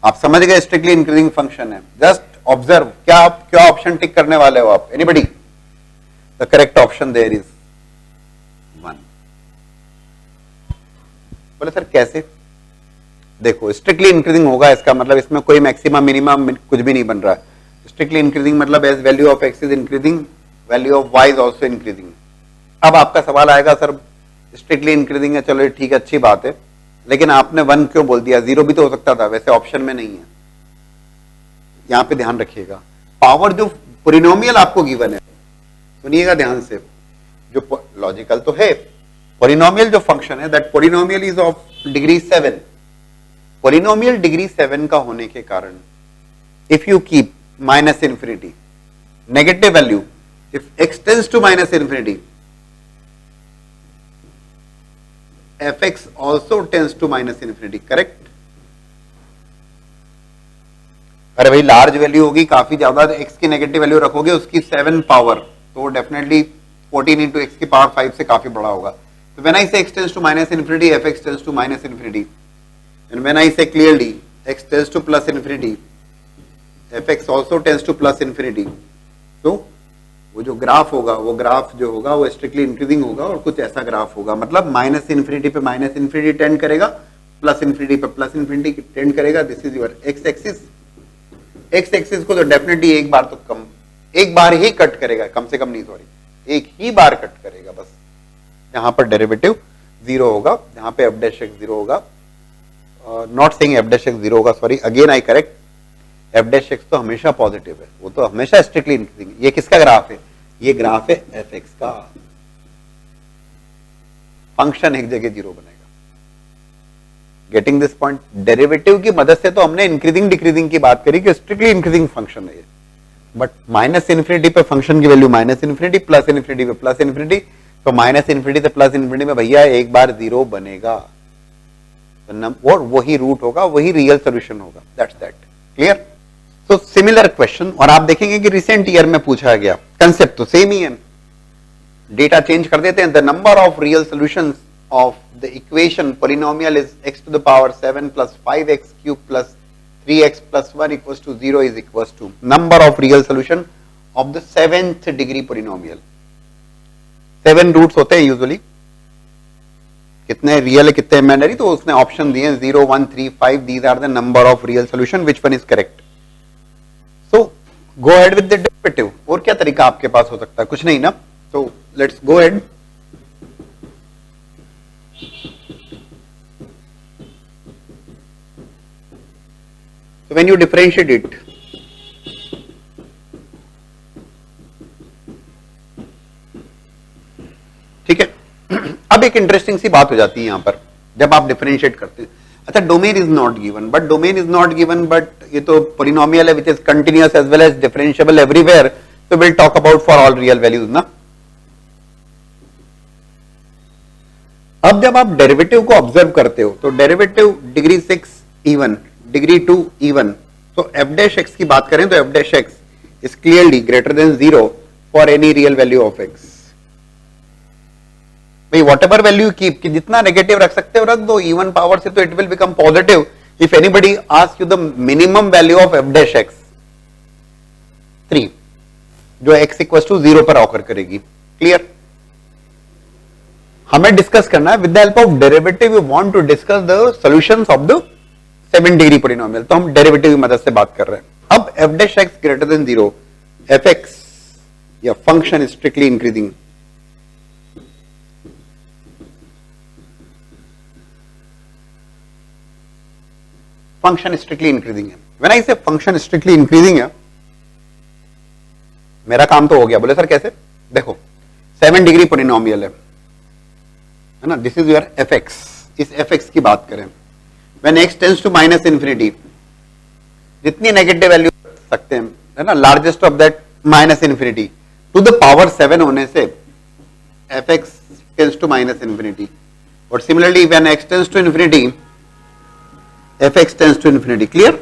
आप समझ गए, स्ट्रिक्टली इंक्रीजिंग फंक्शन है. जस्ट ऑब्जर्व, क्या आप क्या ऑप्शन टिक करने वाले हो आप? Anybody? The correct option there is 1. बोले सर कैसे? देखो स्ट्रिक्टली इंक्रीजिंग होगा, इसका मतलब इसमें कोई मैक्सिमम मिनिमम कुछ भी नहीं बन रहा है. स्ट्रिक्टली इंक्रीजिंग मतलब as value of x is increasing, value of y is also increasing. अब आपका सवाल आएगा सर स्ट्रिक्टली इंक्रीजिंग है, चलो ठीक है अच्छी बात है, लेकिन आपने 1 क्यों बोल दिया, 0 भी तो हो सकता था, वैसे ऑप्शन में नहीं है. यहां पे ध्यान रखिएगा, पावर जो पोलिनोमियल आपको गिवन है, सुनिएगा ध्यान से, जो लॉजिकल तो है, पोलिनोमियल जो फंक्शन है that polynomial is of degree 7, polynomial degree 7 का होने के कारण if you keep minus infinity negative value, if x tends to minus infinity, fx also tends to minus infinity, correct? अरे भाई लार्ज वैल्यू होगी काफी ज्यादा, x की नेगेटिव वैल्यू रखोगे उसकी 7 पावर, तो डेफिनेटली 14 इंटू एक्स की पावर 5 से काफी बड़ा होगा. तो when I say x tends to minus infinity, fx tends to minus infinity, and when I say clearly x tends to plus infinity, fx also tends to plus infinity, तो वो जो graph होगा, वो ग्राफ जो होगा वो strictly increasing होगा और कुछ ऐसा ग्राफ होगा, मतलब माइनस इंफिनिटी पे माइनस इंफिनिटी टेंड करेगा, प्लस इंफिनिटी पे प्लस इंफिनिटी टेंड करेगा. This is your x axis. X axis को तो डेफिनेटली एक बार तो कम, एक बार ही कट करेगा, कम से कम नहीं, सॉरी, एक ही बार कट करेगा बस. यहां पर डेरिवेटिव 0 होगा, यहां पे f डैश x 0 होगा, not saying f dash x 0 होगा, sorry, again I correct, f dash x तो हमेशा पॉजिटिव है, वो तो हमेशा स्ट्रिक्टली इंक्रीजिंग. ये किसका ग्राफ है? ये ग्राफ है fx का. फंक्शन एक जगह 0 बनेगा. Getting this point? डेरिवेटिव की मदद से तो हमने इंक्रीजिंग डिक्रीजिंग की बात करी कि स्ट्रिक्टली इंक्रीजिंग फंक्शन है ये, बट माइनस इंफिनिटी पे फंक्शन की value minus infinity, plus infinity पे प्लस इंफिनिटी, तो माइनस इंफिनिटी से प्लस इंफिनिटी में भैया एक बार 0 बनेगा, और वही रूट होगा, वही रियल सोल्यूशन होगा. That's that. क्लियर? तो सिमिलर क्वेश्चन, और आप देखेंगे कि रिसेंट ईयर में पूछा गया, कंसेप्ट तो सेम ही है, डेटा चेंज कर देते हैं. The number of real solutions of the equation polynomial is x to the power 7 plus 5x cube plus 3x plus 1 equals to 0 is equals to number of real solution of the 7th degree polynomial. 7 roots होते हैं usually, कितने real है कितने imaginary, तो उसने option दिए 0 1 3 5. These are the number of real solution, which one is correct? So go ahead with the derivative. और क्या तरीका आपके पास हो सकता है? कुछ नहीं ना, तो let's go ahead. So when you differentiate it, ठीक है. अब एक इंटरेस्टिंग सी बात हो जाती है यहां पर जब आप डिफरेंशिएट करते हैं. अच्छा, domain is not given, but domain is not given, but ये तो पॉलिनोमियल है which is continuous as well as differentiable everywhere, तो will talk about for all real values ना. अब जब आप डेरिवेटिव को ऑब्जर्व करते हो तो derivative degree 6 even, degree 2 even, तो f डैश x की बात करें तो f dash x is clearly greater than 0 for any real value of x. भाई वॉट एवर वैल्यू कीप, कि जितना नेगेटिव रख सकते हो रख दो, इवन पावर से तो it will become positive if anybody ask you the minimum value of f dash x 3, जो x इक्वल टू 0 पर ऑकर करेगी. क्लियर? हमें डिस्कस करना है with the help of derivative, we want to discuss the solutions of the 7 degree polynomial, तो हम derivative की मदद से बात कर रहे हैं. अब f dash x greater than 0, fx या function is strictly increasing. Function strictly increasing है. व्हेन आई से फंक्शन स्ट्रिक्टली इंक्रीजिंग है, मेरा काम तो हो गया. बोले सर कैसे? देखो 7 डिग्री पॉलिनोमियल है ना, दिस इज योर fx. इस fx की बात करें, when x tends to minus infinity, जितनी नेगेटिव वैल्यू सकते हैं, है ना, largest of that minus infinity to the power 7 होने से fx tends to minus infinity. और similarly when x tends to infinity, fx tends to infinity. Clear?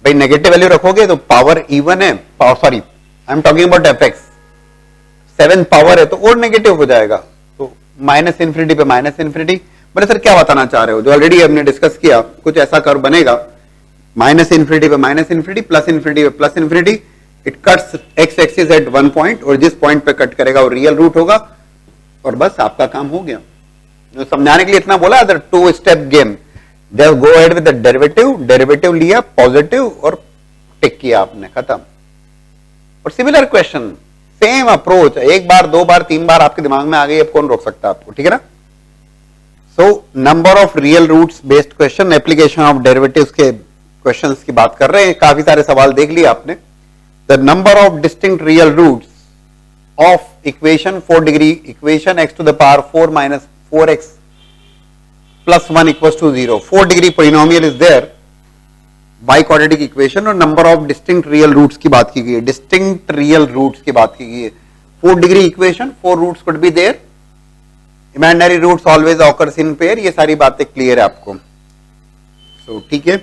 भाई negative value रखोगे तो पावर इवन है, power, sorry I am talking about fx, 7 power है तो और नेगेटिव हो जाएगा, तो माइनस इंफिनिटी पे माइनस इंफिनिटी. बोले सर क्या बताना चाह रहे हो? जो ऑलरेडी हमने डिस्कस किया, कुछ ऐसा कर्व बनेगा, माइनस इंफिनिटी पे माइनस इंफिनिटी, प्लस इंफिनिटी पे plus infinity. It cuts x axis at one point, और जिस पॉइंट पे कट करेगा वो रियल रूट होगा, और बस आपका काम हो गया. जो समझाने के लिए इतना बोला, 2 step game. Go ahead with the derivative, derivative लिया पॉजिटिव और टिक किया आपने, खत्म. और सिमिलर क्वेश्चन, सेम अप्रोच, एक बार 2 बार 3 बार आपके दिमाग में आ गई, अब कौन रोक सकता है आपको? ठीक है ना. So number of real roots based question, application of derivatives के क्वेश्चंस की बात कर रहे हैं, काफी सारे सवाल देख लिए आपने। The number of distinct real roots of equation 4 degree equation x to the power 4 minus 4x plus 1 equals to 0। 4 degree polynomial is there biquadratic equation और number of distinct real roots की बात की गई है। Distinct real roots की बात की गई है। 4 degree equation, 4 roots could be there, imaginary roots always occurs in pair, ये सारी बातें क्लियर है आपको। सो ठीक है,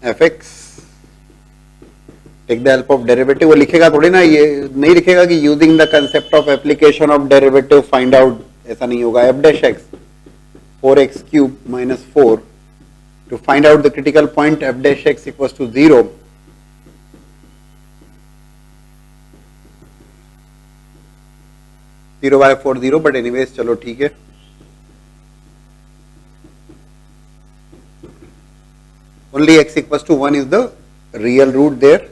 fx take the help of derivative, वो लिखेगा थोड़ी ना, ये नहीं लिखेगा कि using the concept of application of derivative find out, ऐसा नहीं होगा। f dash x 4x cube minus 4 to find out the critical point f dash x equals to 0, zero by 4 0, but anyways चलो ठीक है। Only x equals to 1 is the real root there,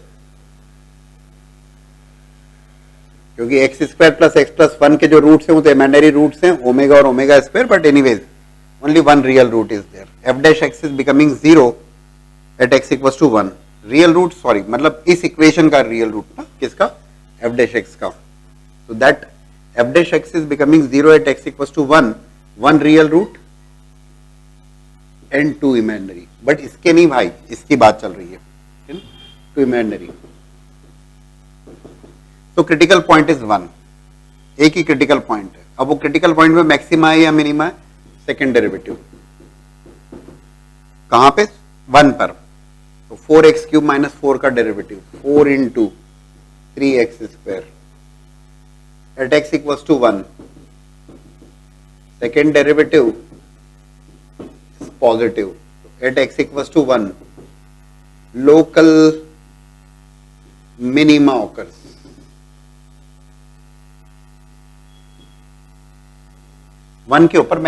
क्योंकि x square plus x plus 1 के जो roots हैं वो तो imaginary roots हैं, ओमेगा और omega square, but anyways only one real root is there. f dash x is becoming 0 at x equals to 1. Real root, sorry, मतलब इस equation का रियल रूट ना, किसका? f dash x का। So that f dash x is becoming 0 at x equals to 1, one real root and 2 imaginary. But इसके नहीं भाई, इसकी बात चल रही है, 2 imaginary. So critical point is 1. एक ही critical point है। अब वो critical point में मैक्सिमा है या मिनिमा है? सेकेंड डेरिवेटिव कहां पे? 1 पर। तो 4x क्यूब माइनस 4 का derivative 4 into 3x square at x equals to 1। Second derivative is positive at x equals to 1। Local minima occurs, one के ऊपर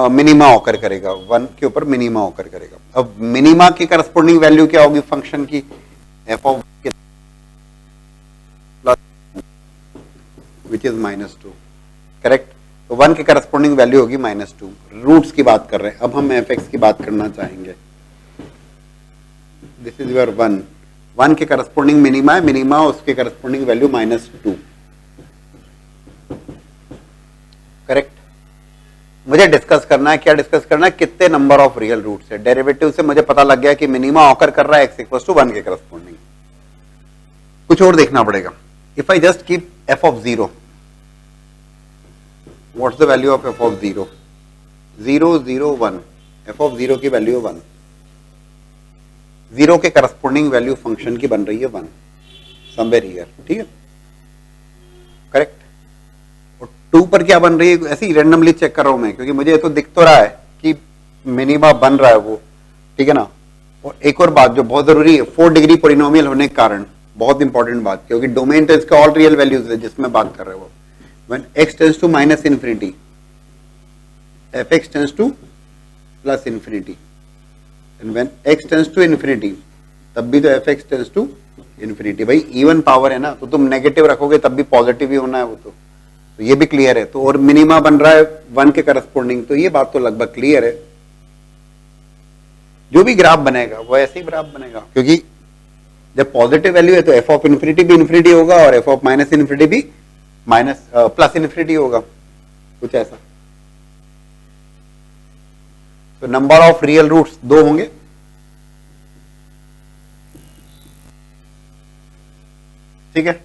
मिनिमा ऑकर करेगा, 1 के ऊपर मिनिमा ऑकर करेगा। अब मिनिमा की करस्पोंडिंग वैल्यू क्या होगी फंक्शन की? f of which is -2, correct. तो 1 की करस्पोंडिंग वैल्यू होगी -2। रूट्स की बात कर रहे हैं, अब हम fx की बात करना चाहेंगे। दिस इज योर 1 के करस्पोंडिंग मिनिमा है, मिनिमा उसके करस्पोंडिंग वैल्यू -2, करेक्ट। मुझे डिस्कस करना है, क्या डिस्कस करना है? कितने नंबर ऑफ रियल रूट्स है। डेरिवेटिव से मुझे पता लग गया कि मिनिमा ऑकर कर रहा है x इक्वल्स टू 1 के करस्पोंडिंग। कुछ और देखना पड़ेगा। If I just keep f of 0, what's the value of f of 0? 0 0 1, f of 0 की वैल्यू 1। 0 के करस्पोंडिंग वैल्यू फंक्शन की बन रही है 1, समवेयर हियर, ठीक है, करेक्ट। 2 पर क्या बन रही है? ऐसे ही रैंडमली चेक कर रहा हूं मैं, क्योंकि मुझे तो दिख तो रहा है कि मिनिमा बन रहा है वो, ठीक है ना। और एक और बात जो बहुत जरूरी है, 4 डिग्री पोलिनोमियल होने के कारण, बहुत इंपॉर्टेंट बात, क्योंकि डोमेन तो इसका ऑल रियल वैल्यूज है जिसमें बात कर रहे हो। When x tends to minus infinity, fx tends to plus infinity, and when x tends to infinity, तब भी तो fx टेंड्स टू इन्फिनिटी। भाई इवन पावर है ना, तो तुम नेगेटिव रखोगे तब भी पॉजिटिव ही होना है वो तो ये भी क्लियर है। तो और मिनिमा बन रहा है 1 के करस्पोंडिंग, तो ये बात तो लगभग क्लियर है। जो भी ग्राफ बनेगा वो ऐसे ही ग्राफ बनेगा, क्योंकि जब पॉजिटिव वैल्यू है तो f ऑफ इन्फिनिटी भी इन्फिनिटी होगा और f ऑफ माइनस इन्फिनिटी भी प्लस इन्फिनिटी होगा, कुछ ऐसा। तो नंबर ऑफ रियल रूट्स 2 होंगे, ठीक है।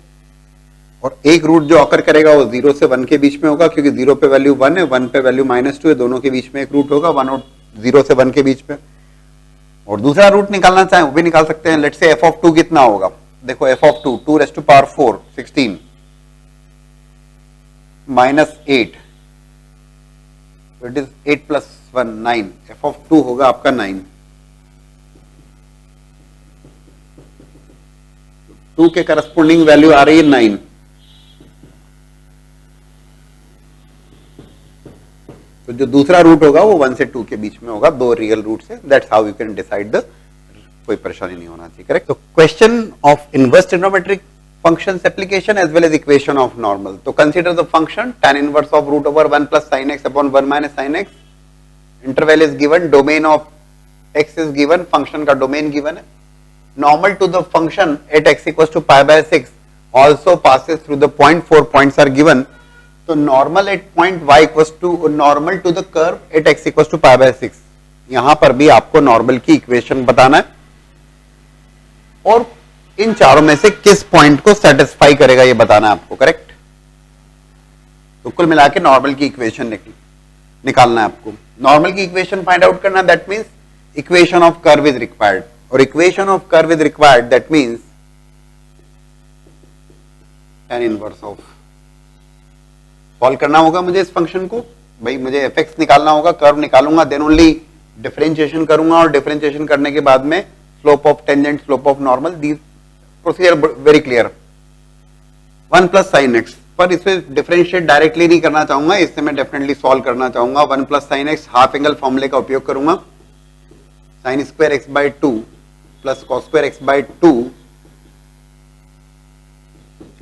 और एक रूट जो ऑकर करेगा वो 0 से 1 के बीच में होगा, क्योंकि 0 पे वैल्यू 1 है, 1 पे वैल्यू -2 है, दोनों के बीच में एक रूट होगा, 1 और 0 से 1 के बीच में। और दूसरा रूट निकालना चाहें वो भी निकाल सकते हैं। लेट्स से f ऑफ 2 कितना होगा? देखो f of 2 2 raise to power 4 16 -8, तो it is 8 plus 1 9। f of 2 होगा आपका 9। 2 के करस्पोंडिंग वैल्यू आ रही है 9। तो जो दूसरा रूट होगा वो 1 से 2 के बीच में होगा, 2 रियल रूट से। That's how you can decide the, कोई परेशानी नहीं होना चाहिए, करेक्ट। तो question of inverse trigonometric functions application as well as equation of normal. तो consider the function tan inverse of root over 1 plus sin x upon 1 minus sin x. Interval is given, domain of x is given, function का domain given है, normal to the function at x equals to pi by 6 also passes through the point. 4 points are given. तो normal at point y equals to normal to the curve at x equals to pi by 6. यहां पर भी आपको normal की equation बताना है और इन चारों में से किस पॉइंट को सेटिस्फाई करेगा ये बताना है आपको. करेक्ट. तो कुल मिला के नॉर्मल की इक्वेशन निकालना है आपको. नॉर्मल की इक्वेशन फाइंड आउट करना, that means equation of curve is required. और equation of curve is required, that means tan inverse of. Solve करना होगा मुझे इस फंक्शन को. भाई मुझे fx निकालना होगा, कर्व निकालूंगा, देन ओनली डिफरेंशिएशन करूंगा और डिफरेंशिएशन करने के बाद में slope of tangent, slope of normal, the procedure very clear. 1 plus sine x, पर इसे डिफरेंशिएट डायरेक्टली नहीं करना चाहूंगा, इससे मैं डेफिनेटली सॉल्व करना चाहूंगा. 1 plus sine x half angle फॉर्मूले का उपयोग करूंगा. Sine square x by 2 plus cos square x by 2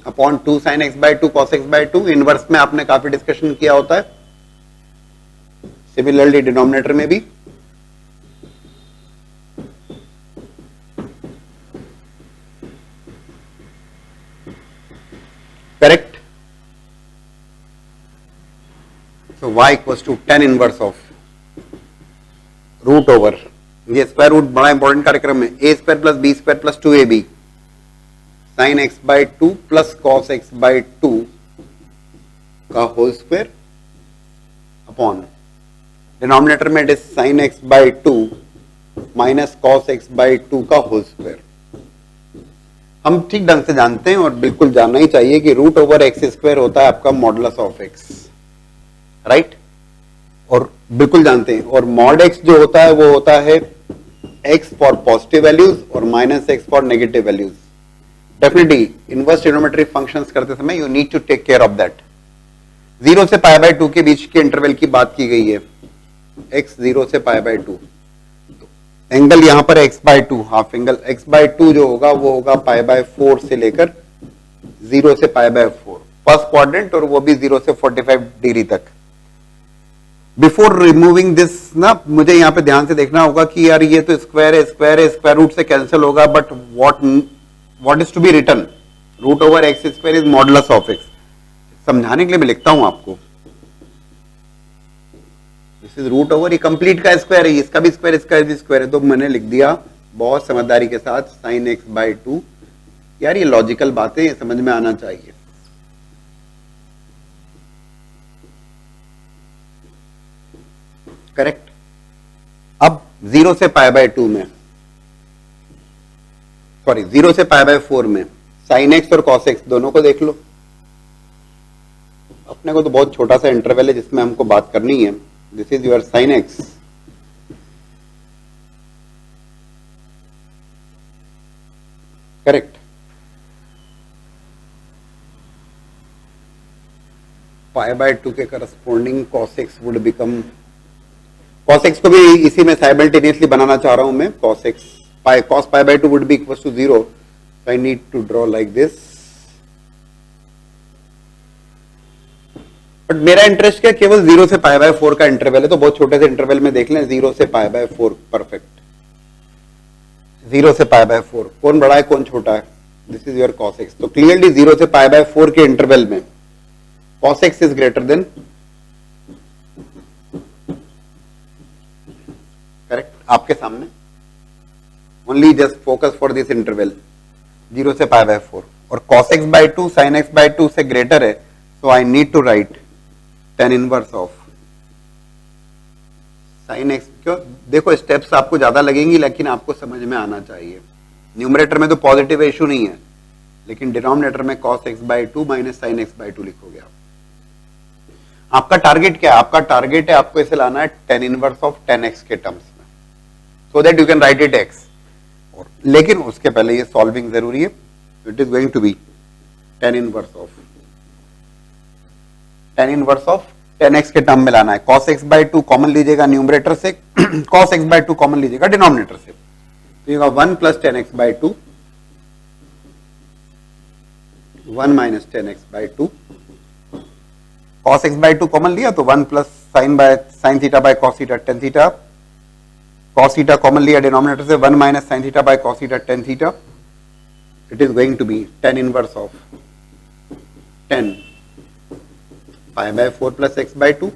upon 2 sign x by 2 cos x by 2. Inverse में आपने काफी डिस्कशन किया होता है, सिमिलरली डिनोमिनेटर में भी. Correct. So y equals to tan inverse of root over, ये स्क्वायर रूट बड़ा इंपॉर्टेंट कार्यक्रम है, a square plus b square plus 2ab sine x by 2 plus cos x by 2 का होल स्क्वायर अपॉन डिनोमिनेटर में it is sine x by 2 minus cos x by 2 का whole square. हम ठीक ढंग से जानते हैं और बिल्कुल जानना ही चाहिए कि रूट ओवर एक्स स्क्वायर होता है आपका मॉडुलस ऑफ एक्स. राइट. और बिल्कुल जानते हैं, और मॉड एक्स जो होता है वो होता है एक्स फॉर पॉजिटिव वैल्यूज और minus x for negative values. Definitely inverse trigonometry functions करते समय you need to take care of that. 0 से पाई बाय 2 के बीच के इंटरवल की बात की गई है, x 0 से पाई बाय 2. एंगल यहां पर x by 2, half angle x by 2 जो होगा वो होगा पाई बाय 4 से लेकर 0 से पाई बाय 4 फर्स्ट क्वाड्रेंट, और वो भी 0 से 45 डिग्री तक. बिफोर रिमूविंग दिस ना, मुझे यहां पे ध्यान से देखना होगा कि यार ये तो स्क्वायर है, स्क्वायर है, स्क्वायर रूट से कैंसिल होगा, but what is to be written, root over x square is modulus of x. समझाने के लिए मैं लिखता हूं आपको, दिस इज रूट ओवर, ये कंप्लीट का स्क्वायर है, इसका भी स्क्वायर, इसका भी स्क्वायर है, तो मैंने लिख दिया बहुत समझदारी के साथ साइन एक्स बाई 2. यार ये लॉजिकल बातें, ये समझ में आना चाहिए. करेक्ट. अब 0 से पाई बाय 2 में, सॉरी 0 से पाई बाय 4 में साइन एक्स और कॉस एक्स दोनों को देख लो. अपने को तो बहुत छोटा सा इंटरवल है जिसमें हमको बात करनी है. This is your sine x, correct. Pi by 2 के corresponding cos x would become, cos x को भी इसी में साइमल्टेनियसली बनाना चाह रहा हूं मैं. Cos x pi, cos pi by 2 would be equal to 0, so I need to draw like this. But मेरा इंटरेस्ट क्या, केवल 0 से पाई बाय 4 का इंटरवल है, तो बहुत छोटे से इंटरवल में देख लें. 0 से पाई बाय 4, परफेक्ट. 0 से पाई बाय 4, कौन बड़ा है कौन छोटा है? This is your cos x. तो क्लियरली 0 से पाई बाय 4 के इंटरवल में cos x is greater than, correct, आपके सामने. Only just focus for this interval 0 से पाई बाय 4, और cos x by 2 sin x by 2 से ग्रेटर है, so I need to write tan inverse of sin x. क्यों? देखो steps आपको ज्यादा लगेंगी लेकिन आपको समझ में आना चाहिए. न्यूमरेटर में तो पॉजिटिव इशू नहीं है, लेकिन डिनोमिनेटर में cos x बाय 2 माइनस sin x बाय 2 लिखोगे आप. आपका टारगेट क्या है? आपका टारगेट है आपको इसे लाना है tan inverse of tan x के टर्म्स में, so that you can write it x. लेकिन उसके पहले ये सॉल्विंग जरूरी है. It is going to be tan inverse of tan x के टर्म में लाना है. cos x बाय 2 कॉमन लीजिएगा न्यूमरेटर से, cos x बाय 2 कॉमन लीजिएगा डिनोमिनेटर से, तो ये 1 plus tan x by 2, 1 minus tan x by 2. cos x by 2 common लिया तो 1 plus sine theta by cos theta tan theta, cos theta common लिया denominator से 1 minus sine theta by cos theta tan theta, it is going to be tan inverse of 10 pi by 4 plus x by 2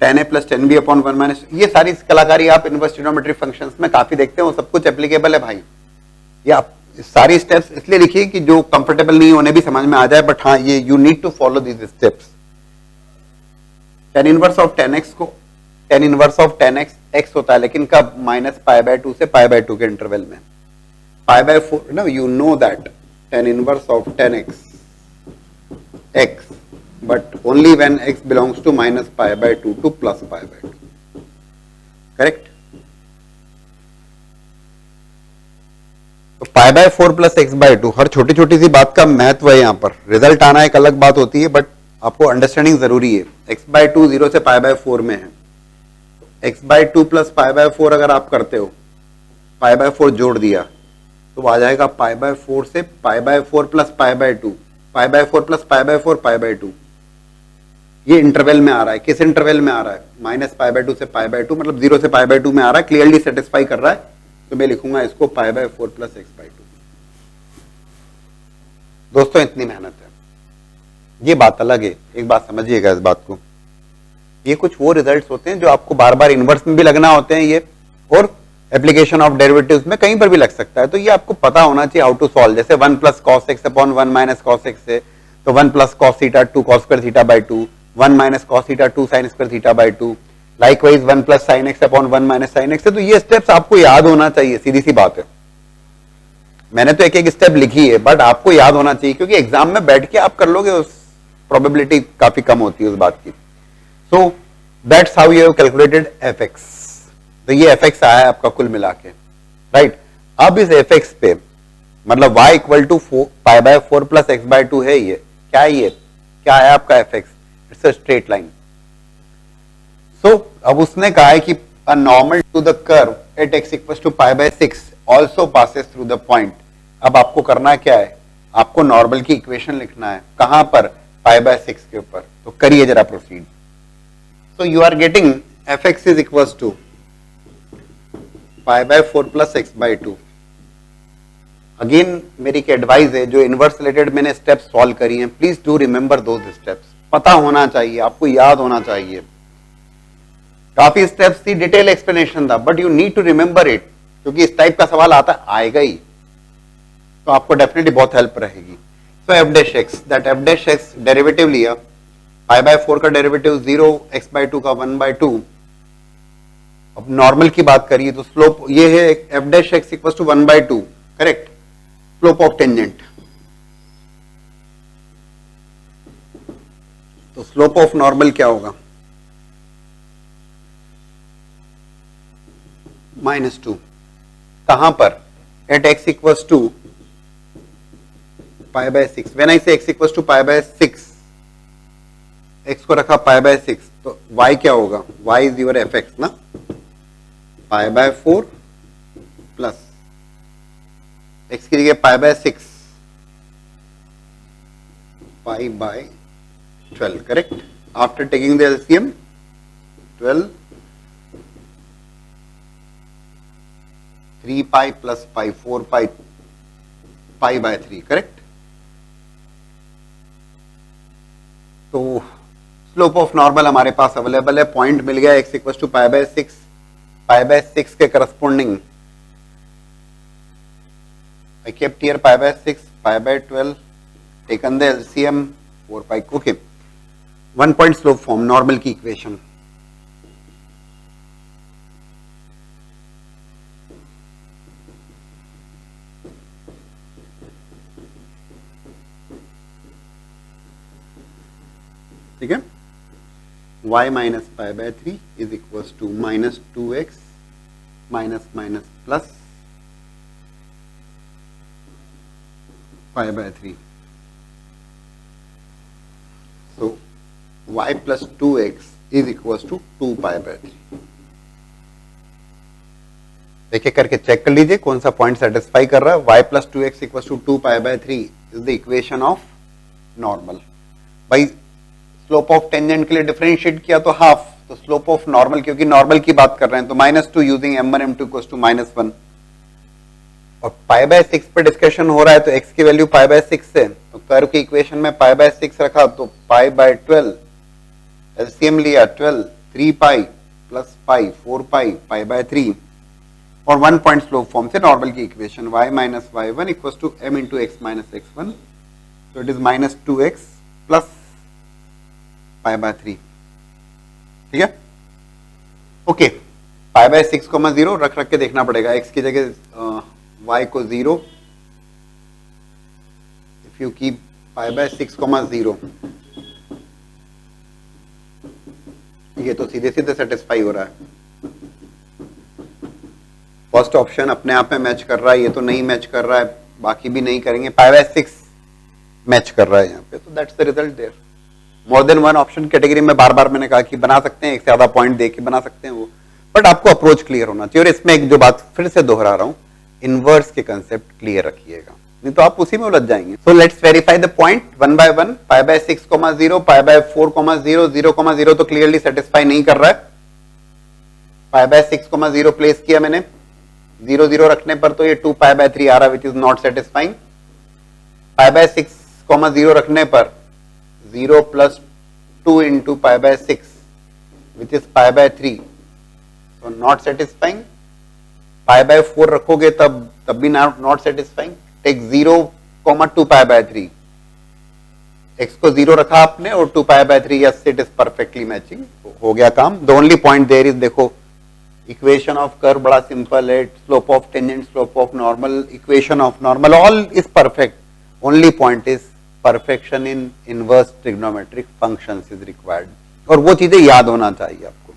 tan a plus tan b upon 1 minus. ये सारी कलाकारी आप inverse trigonometry functions में काफी देखते हो, सब कुछ एप्लीकेबल है भाई। ये आप सारी स्टेप्स इसलिए लिखिए कि जो कंफर्टेबल नहीं होने भी समझ में आ जाए, बट हाँ ये you need to follow these steps. tan inverse of tan x को tan inverse of tan x x होता है, लेकिन कब? माइनस पाई बाय 2 से पाई बाय 2 के इंटरवल में। Pi by 4 no you know that tan inverse of tan x x, but only when x belongs to minus pi by 2 to plus pi by 2, correct? तो pi by 4 plus x by 2, हर छोटी छोटी सी बात का महत्व है यहाँ पर। रिजल्ट आना एक अलग बात होती है, बट आपको अंडरस्टैंडिंग जरूरी है। एक्स बाय 2 0 से पाई बाय 4 में है, x by 2 plus pi by 4 अगर आप करते हो, पाई बाय 4 जोड़ दिया तो आ जाएगा पाई बाय 4 से pi by 4 plus pi by 2, pi by 4 plus pi by 4 pi by 2। ये इंटरवल में आ रहा है। किस इंटरवल में आ रहा है? माइनस पाई बाय 2 से पाई बाय 2, मतलब 0 से पाई बाय 2 में आ रहा है। क्लियरली सेटिस्फाई कर रहा है, तो मैं लिखूंगा इसको pi by 4 plus x by 2। दोस्तों इतनी मेहनत है, ये बात अलग है, एक बात समझिएगा इस बात को। ये कुछ वो रिजल्ट्स होते हैं जो आपको बार बार इनवर्स में भी लगना होते हैं ये, और एप्लीकेशन ऑफ डेरिवेटिव्स में कहीं पर भी लग सकता है। तो ये आपको पता होना चाहिए हाउ टू सॉल्व। जैसे 1 plus cos x upon 1 minus cos x है, तो 1 plus cos theta 2 cos square theta by 2, 1 minus cos theta 2 sine square theta by 2, likewise 1 plus sine x upon 1 minus sine x है। तो ये steps आपको याद होना चाहिए, सीधी सी बात है। मैंने तो एक एक स्टेप लिखी है, बट आपको याद होना चाहिए, क्योंकि एग्जाम में बैठ के आप कर लोगे, उस प्रोबेबिलिटी काफी कम होती है उस बात की। So that's how you have calculated F x. तो ये एफ एक्स आया है आपका कुल मिला के, राइट। अब इस एफ एक्स पे मतलब y equal to pi by 4 plus x by 2 है। ये क्या है? ये क्या है आपका f x? It's a straight line. So अब उसने कहा है कि a normal to the curve at x equal to pi by 6 also passes through the point. अब आपको करना क्या है? आपको नॉर्मल की इक्वेशन लिखना है। कहां पर? पाई बाय 6 के ऊपर। तो करिए जरा proceed. So you are getting f x is equal to pi by 4 plus x by 2। Again मेरी एक एडवाइस है, जो इनवर्स रिलेटेड मैंने स्टेप्स सॉल्व करी हैं, please do remember those steps. पता होना चाहिए, आपको याद होना चाहिए। काफी स्टेप्स थी, डिटेल एक्सप्लेनेशन था, but you need to remember it, क्योंकि इस टाइप का सवाल आता आएगा ही, तो आपको डेफिनेटली बहुत हेल्प रहेगी। So f dash x, that f dash x derivative लिया, पाई बाय 4 का डेरिवेटिव 0, एक्स बाय 2 का 1 बाय 2। अब नॉर्मल की बात करिए तो स्लोप ये है f dash x equal to 1 by 2, correct. Slope of tangent, तो स्लोप ऑफ नॉर्मल क्या होगा? -2। कहां पर? At x equals to pi by 6। When I say x equals to pi by 6, x को रखा पाई बाय 6, तो y क्या होगा? y is your f x ना, पाई बाय 4 प्लस x की जगह pi by 6, pi by 12, correct. After taking the LCM 12, 3 pi plus pi 4 pi, pi by 3, correct. तो slope of normal हमारे पास अवेलेबल है, पॉइंट मिल गया x equal to pi by 6, pi by 6 के corresponding I kept here pi by 6, pi by 12, taken the LCM 4 pi, okay. 1 point slope form, normal की equation. ठीक है, y minus pi by 3 is equals to minus 2x minus minus plus pi by 3। So y plus 2x is equals to 2 pi by 3। एक एक करके check कर लीजिए कौन सा पॉइंट सेटिस्फाई कर रहा है। y plus 2x equals to 2 pi by 3 is the equation of normal. भाई स्लोप ऑफ टेंजेंट के लिए डिफरेंशिएट किया तो हाफ, तो स्लोप ऑफ नॉर्मल, क्योंकि नॉर्मल की बात कर रहे हैं तो -2 using m1 m2 equals to -1, और π/6 पे डिस्कशन हो रहा है तो x की वैल्यू π/6 है, तो कर्व की इक्वेशन में π/6 रखा तो π/12, एलसीएम लिया 12, 3 पाई प्लस पाई 4 पाई π/3, और 1 पॉइंट स्लोप फॉर्म से नॉर्मल की equation y minus y1 equals to m into x minus x1, तो इट इज -2x प्लस π/3, ठीक है। ओके, π/6, 0 रख के देखना पड़ेगा, x की जगह y को 0, इफ यू कीप π/6, 0, ये तो सीधे सीधे सेटिस्फाई हो रहा है। फर्स्ट ऑप्शन अपने आप में मैच कर रहा है, ये तो नहीं मैच कर रहा है, बाकी भी नहीं करेंगे, π/6 मैच कर रहा है यहाँ पे, तो that's the result there. More than one option category में बार बार मैंने कहा कि बना सकते हैं, एक से ज्यादा पॉइंट दे के बना सकते हैं वो, बट आपको अप्रोच क्लियर होना चाहिए। और इसमें एक जो बात फिर से दोहरा रहा हूं, इनवर्स के कंसेप्ट क्लियर रखिएगा, नहीं तो आप उसी में उलझ जाएंगे। So let's verify the point one by one. π/6, 0, π/4, 0, 0, 0 तो क्लियरली सेटिस्फाई नहीं कर रहा है। π/6, 0 प्लेस किया मैंने, 0, 0 रखने पर तो ये 2π/3 आ रहा है, विच इज नॉट सेटिस्फाइंग। π/6, 0 रखने पर 0 plus 2 into π/6 which is π/3, so not satisfying। π/4 रखोगे तब भी नॉट सेटिस्फाइंग। टेक 0, 2 π/3, x को 0 रखा आपने और 2 π/3, yes it is perfectly matching, हो गया काम। The only point there is, देखो इक्वेशन ऑफ कर्व बड़ा सिंपल है, slope of tangent, slope of normal, equation of normal, all is perfect, only point is perfection in inverse trigonometric functions is required, और वो चीजें याद होना चाहिए आपको।